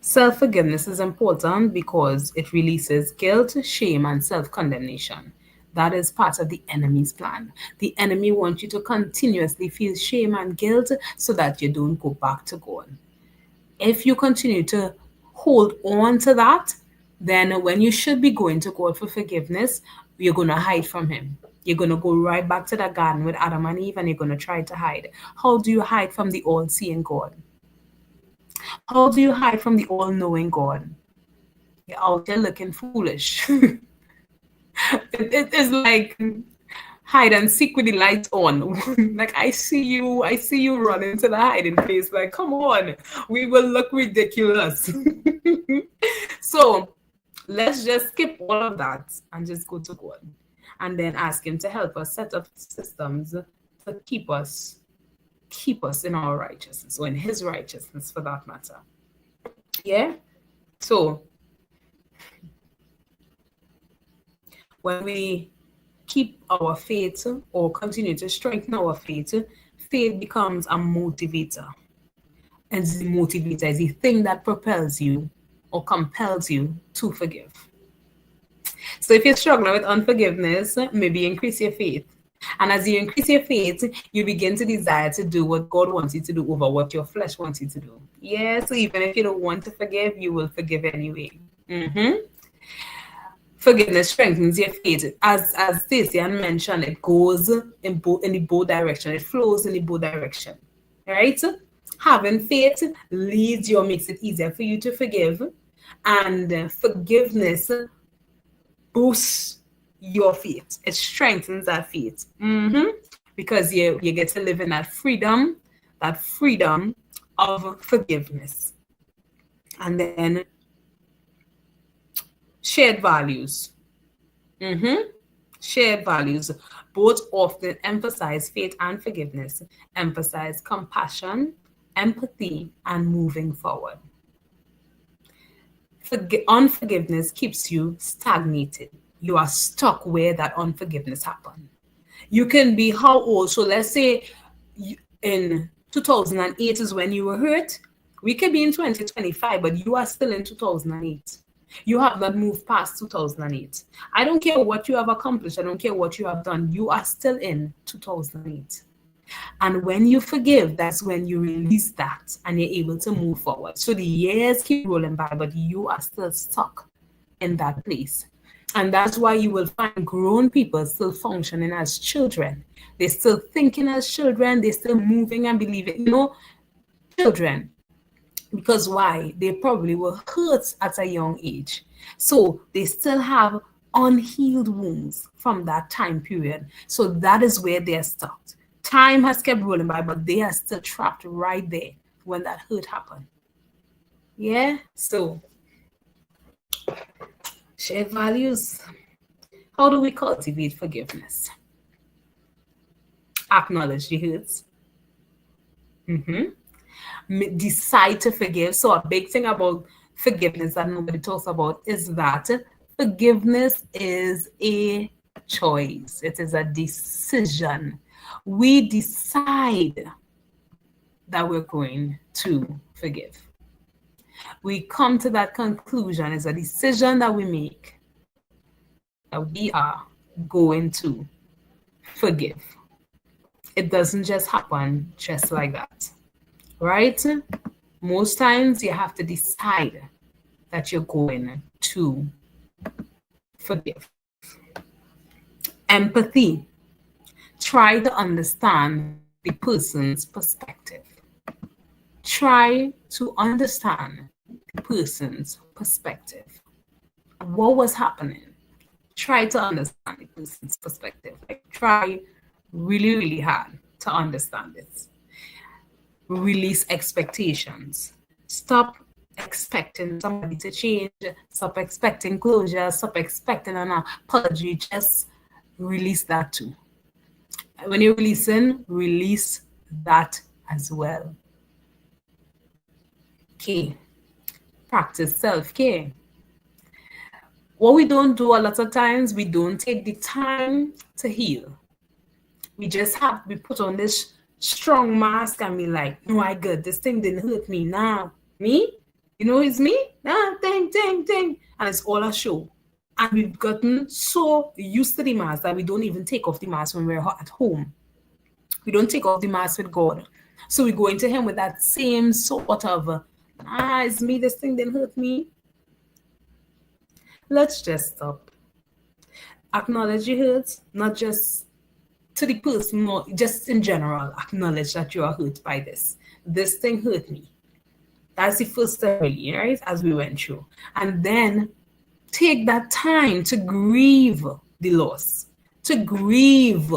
self-forgiveness is important because it releases guilt, shame, and self-condemnation. That is part of the enemy's plan. The enemy wants you to continuously feel shame and guilt so that you don't go back to God. If you continue to hold on to that, then when you should be going to God for forgiveness, you're going to hide from him. You're going to go right back to the garden with Adam and Eve and you're going to try to hide. How do you hide from the all-seeing God? How do you hide from the all-knowing God? You're out there looking foolish. It is like hide and seek with the lights on. Like I see you running to the hiding place. Like, come on, we will look ridiculous. So let's just skip all of that and just go to God. And then ask him to help us set up systems to keep us in our righteousness, or in his righteousness for that matter. Yeah? So when we keep our faith or continue to strengthen our faith, faith becomes a motivator. And the motivator is the thing that propels you or compels you to forgive. So if you're struggling with unforgiveness, maybe increase your faith. And as you increase your faith, you begin to desire to do what God wants you to do over what your flesh wants you to do. Yeah, so even if you don't want to forgive, you will forgive anyway. Forgiveness strengthens your faith. As Stacey mentioned, it goes in the both direction. It flows in the both direction. Right? Having faith leads you or makes it easier for you to forgive. And forgiveness boosts your faith. It strengthens that faith. Because you get to live in that freedom of forgiveness. And then shared values. Shared values both often emphasize faith and forgiveness, emphasize compassion, empathy, and moving forward. Unforgiveness keeps you stagnated. You are stuck where that unforgiveness happened. You can be how old? So let's say in 2008 is when you were hurt. We could be in 2025, but you are still in 2008. You have not moved past 2008. I don't care what you have accomplished. I don't care what you have done. You are still in 2008. And when you forgive, that's when you release that and you're able to move forward. So the years keep rolling by, but you are still stuck in that place. And that's why you will find grown people still functioning as children. They're still thinking as children. They're still moving and believing. Children. Because why? They probably were hurt at a young age. So they still have unhealed wounds from that time period. So that is where they're stuck. Time has kept rolling by, but they are still trapped right there when that hurt happened. Yeah. So shared values. How do we cultivate forgiveness? Acknowledge the hurts. Decide to forgive. So, a big thing about forgiveness that nobody talks about is that forgiveness is a choice, it is a decision. We decide that we're going to forgive. We come to that conclusion. It's a decision that we make that we are going to forgive. It doesn't just happen just like that, right? Most times you have to decide that you're going to forgive. Empathy. Try to understand the person's perspective. Try to understand the person's perspective. What was happening? Try to understand the person's perspective. Like, try really, really hard to understand it. Release expectations. Stop expecting somebody to change. Stop expecting closure. Stop expecting an apology. Just release that too. When you're releasing, release that as well. Okay. Practice self-care. What we don't do a lot of times, we don't take the time to heal. We just have we put on this strong mask and we like, no, I good. This thing didn't hurt me. Now, me? You know, it's me? Nah, ding. And it's all a show. And we've gotten so used to the mask that we don't even take off the mask when we're at home. We don't take off the mask with God. So we go into Him with that same sort of, it's me, this thing didn't hurt me. Let's just stop. Acknowledge your hurts, not just to the person, or just in general. Acknowledge that you are hurt by this. This thing hurt me. That's the first step, really, right? As we went through. And then take that time to grieve the loss, to grieve.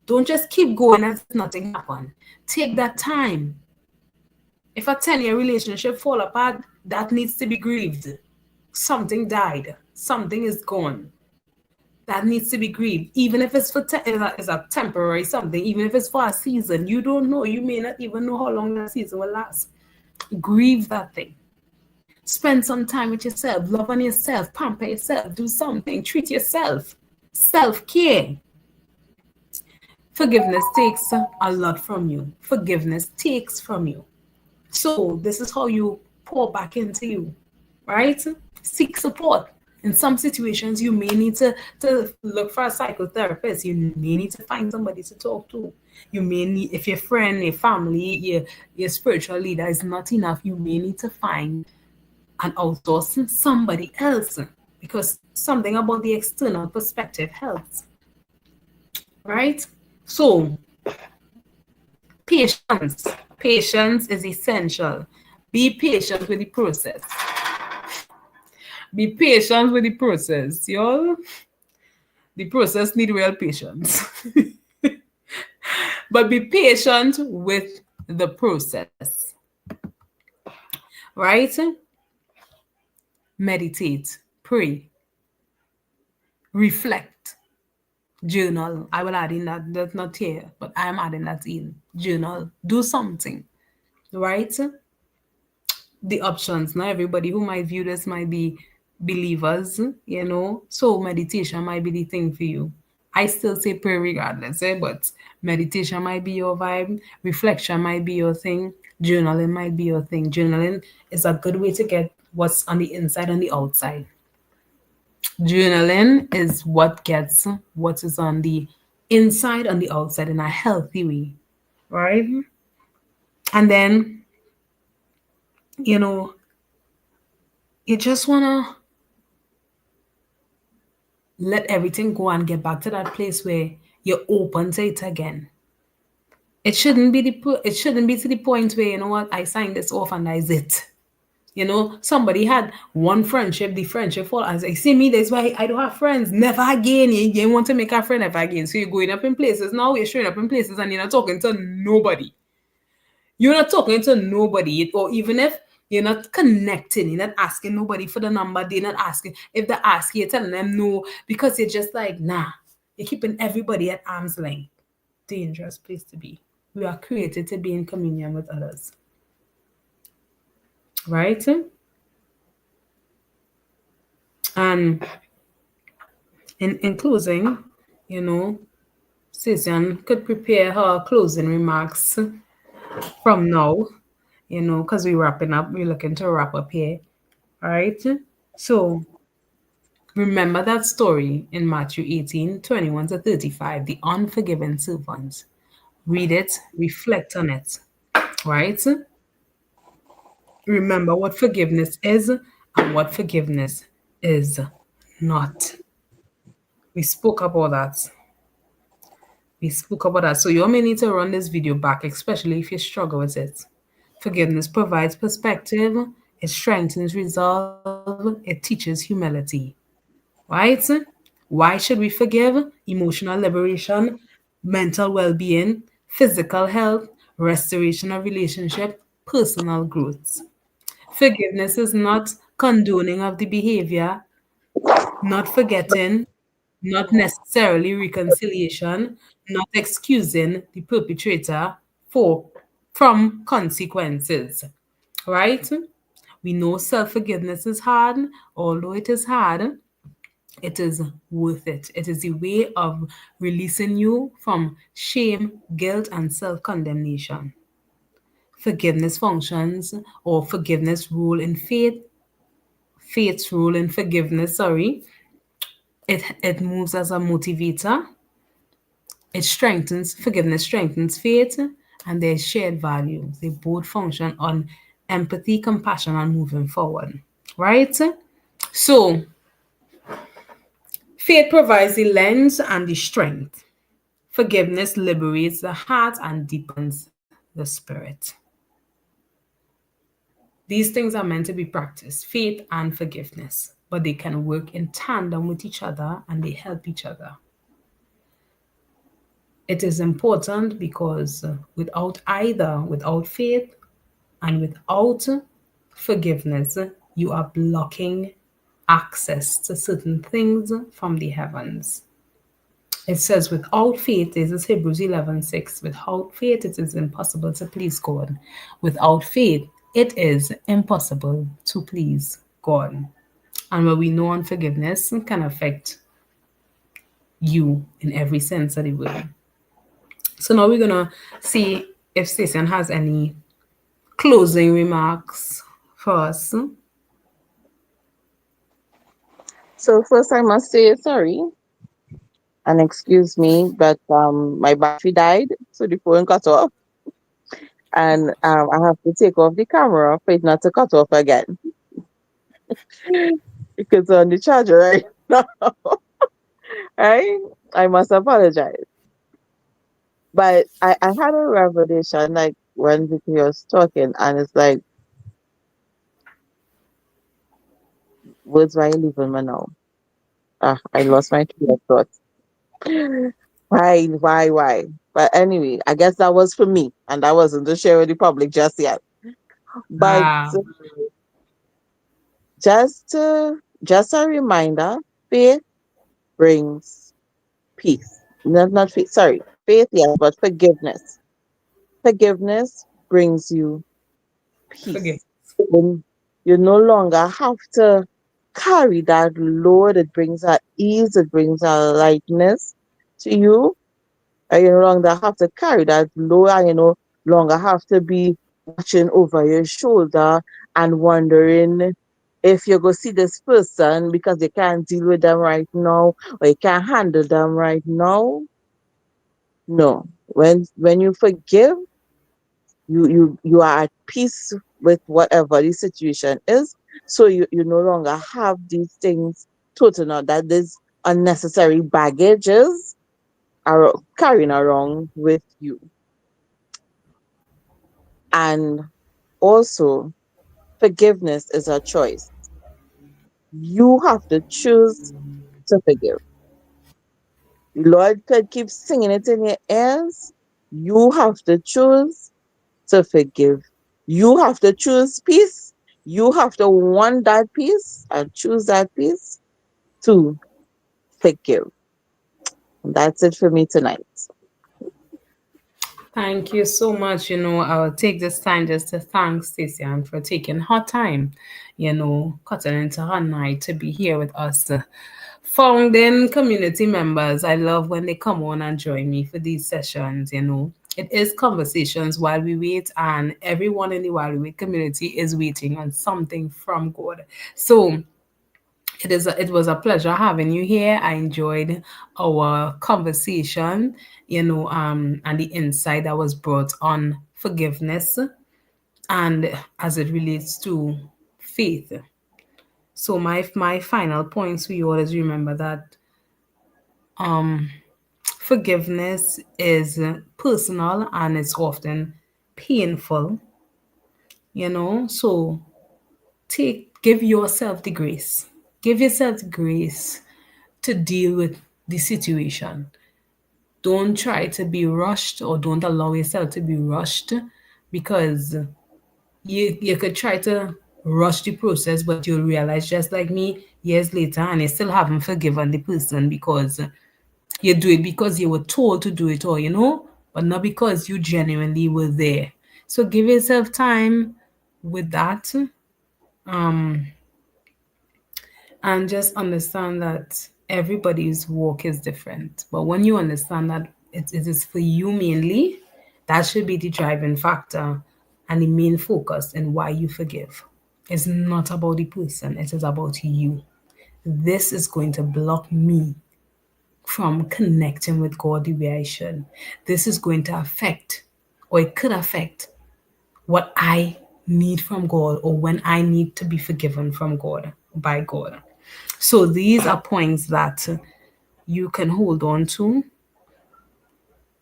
Don't just keep going as if nothing happened. Take that time. If a 10-year relationship fall apart, that needs to be grieved. Something died. Something is gone. That needs to be grieved. Even if it's for it's a temporary something, even if it's for a season, you don't know. You may not even know how long that season will last. Grieve that thing. Spend some time with yourself. Love on yourself. Pamper yourself. Do something. Treat yourself. Self-care. Forgiveness takes a lot from you. Forgiveness takes from you. So this is how you pour back into you, right? Seek support. In some situations, you may need to look for a psychotherapist. You may need to find somebody to talk to. You may need, if your friend, your family, your spiritual leader is not enough, you may need to find and outsource somebody else, because something about the external perspective helps, right? So, patience. Patience is essential. Be patient with the process. Be patient with the process, y'all. The process need real patience. But be patient with the process. Right? Meditate. Pray. Reflect. Journal. I will add in that. That's not here, but I'm adding that in. Journal. Do something. Right? The options. Not everybody who might view this might be believers, so meditation might be the thing for you. I still say pray regardless, but meditation might be your vibe, reflection might be your thing, journaling might be your thing. Journaling is a good way to get what's on the inside and the outside. Journaling is what gets what is on the inside and the outside in a healthy way, right? And then you just want to let everything go and get back to that place where you're open to it again. It shouldn't be to the point where, I signed this off and that is it. You know, somebody had one friendship, the friendship fall. I say, see me, that's why I don't have friends. Never again. You want to make a friend ever again. So you're going up in places. Now you're showing up in places and you're not talking to nobody. You're not talking to nobody. Or even if you're not connecting, you're not asking nobody for the number, they're not asking. If they ask, you're telling them no because you're just like, nah. You're keeping everybody at arm's length. Dangerous place to be. We are created to be in communion with others. Right? And in closing, you know, Susan could prepare her closing remarks from now, you know, because we're wrapping up. We're looking to wrap up here. All right. So remember that story in Matthew 18:21 to 35, the unforgiven servant. Read it, reflect on it, right? Remember what forgiveness is and what forgiveness is not. We spoke about that. We spoke about that. So you may need to run this video back, especially if you struggle with it. Forgiveness provides perspective, it strengthens resolve, it teaches humility. Right? Why should we forgive? Emotional liberation, mental well being, physical health, restoration of relationship, personal growth. Forgiveness is not condoning of the behavior, not forgetting, not necessarily reconciliation, not excusing the perpetrator for from consequences. Right? We know self forgiveness is hard, although it is hard, it is worth it. It is a way of releasing you from shame, guilt, and self condemnation. Forgiveness functions or forgiveness rule in faith, faith's rule in forgiveness, sorry. It moves as a motivator. It strengthens, forgiveness strengthens faith, and there's shared values. They both function on empathy, compassion, and moving forward. Right? So, faith provides the lens and the strength. Forgiveness liberates the heart and deepens the spirit. These things are meant to be practiced, faith and forgiveness, but they can work in tandem with each other and they help each other. It is important because without either, without faith and without forgiveness, you are blocking access to certain things from the heavens. It says, without faith, this is Hebrews 11:6. Without faith, it is impossible to please God. Without faith, it is impossible to please God. And what we know unforgiveness can affect you in every sense of the word. So now we're going to see if Stacey has any closing remarks for us. So first I must say sorry and excuse me, but my battery died, so the phone cut off, and I have to take off the camera for it not to cut off again because on the charger right now. Right? I must apologize. But I had a revelation like when Vicky was talking, and it's like, words why you leaving me now? Ah, I lost my train of thought. Why? But anyway, I guess that was for me, and I wasn't to share with the public just yet. But Ah, just just a reminder, faith brings peace. Not faith, sorry, faith, yes, but forgiveness. Forgiveness brings you forgive. peace. When you no longer have to carry that load, it brings that ease, it brings that lightness to you. And you no longer have to carry that load, and you no longer have to be watching over your shoulder and wondering if you go see this person because you can't deal with them right now or you can't handle them right now. No. When you forgive, you are at peace with whatever the situation is. So you no longer have these things total now that there's unnecessary baggages are carrying around with you. And also Forgiveness is a choice. You have to choose to forgive. Lord could keep singing it in your ears. You have to choose to forgive. You have to choose peace. You have to want that peace and choose that peace to forgive. And that's it for me tonight. Thank you so much. I'll take this time just to thank Stacey Ann for taking her time, cutting into her night to be here with us. Founding community members, I love when they come on and join me for these sessions. It is conversations while we wait, and everyone in the While We Wait community is waiting on something from God. So it was a pleasure having you here. I enjoyed our conversation, and the insight that was brought on forgiveness and as it relates to faith. So my final points for you all is remember that forgiveness is personal and it's often painful, So give yourself the grace. Give yourself the grace to deal with the situation. Don't try to be rushed or don't allow yourself to be rushed because you could try to rush the process, but you'll realize, just like me, years later, and you still haven't forgiven the person because you do it because you were told to do it, or but not because you genuinely were there. So give yourself time with that. Um, and just understand that everybody's walk is different. But when you understand that it is for you mainly, that should be the driving factor and the main focus in why you forgive. It's not about the person, it is about you. This is going to block me from connecting with God the way I should. This is going to affect, or it could affect, what I need from God or when I need to be forgiven from God, by God. So these are points that you can hold on to.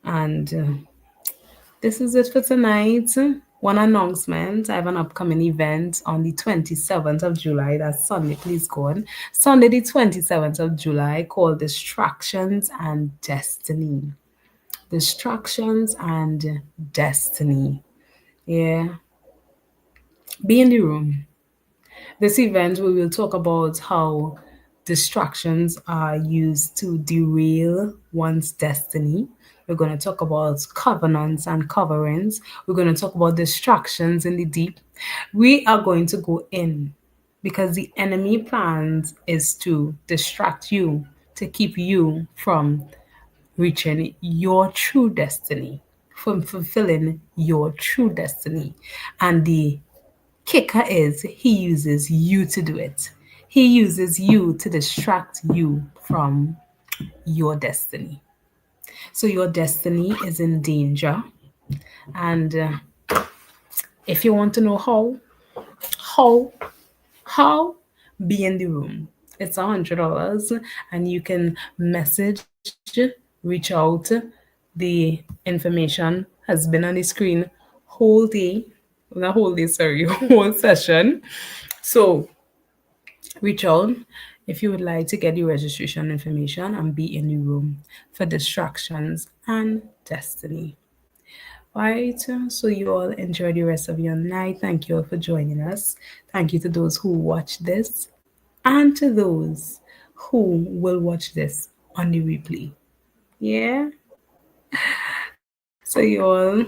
And this is it for tonight. One announcement: I have an upcoming event on the 27th of July. That's Sunday, please God. Sunday, the 27th of July, called Distractions and Destiny. Distractions and Destiny. Yeah. Be in the room. This event, we will talk about how distractions are used to derail one's destiny. We're going to talk about covenants and coverings. We're going to talk about distractions in the deep. We are going to go in because the enemy plans is to distract you, to keep you from reaching your true destiny, from fulfilling your true destiny. And the kicker is he uses you to do it. He uses you to distract you from your destiny. So your destiny is in danger. And if you want to know how, how, be in the room. It's $100, and you can message, reach out. The information has been on the screen whole day, not whole day, sorry, whole session. So reach out if you would like to get the registration information and be in the room for distractions and destiny. Right, so you all enjoy the rest of your night. Thank you all for joining us. Thank you to those who watch this and to those who will watch this on the replay. Yeah. So you all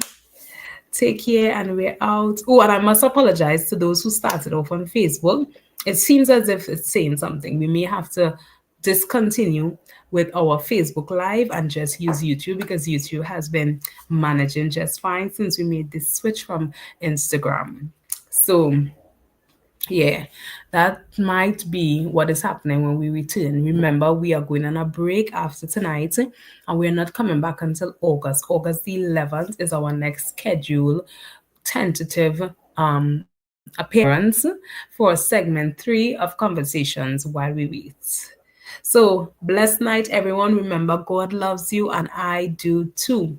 take care and we're out. Oh, and I must apologize to those who started off on Facebook. It seems as if it's saying something. We may have to discontinue with our Facebook Live and just use YouTube because YouTube has been managing just fine since we made this switch from Instagram. So yeah, that might be what is happening when we return. Remember, we are going on a break after tonight, and we're not coming back until August. August the 11th is our next schedule, tentative appearance for segment 3 of Conversations While We Wait. So, blessed night, everyone. Remember, God loves you, and I do too.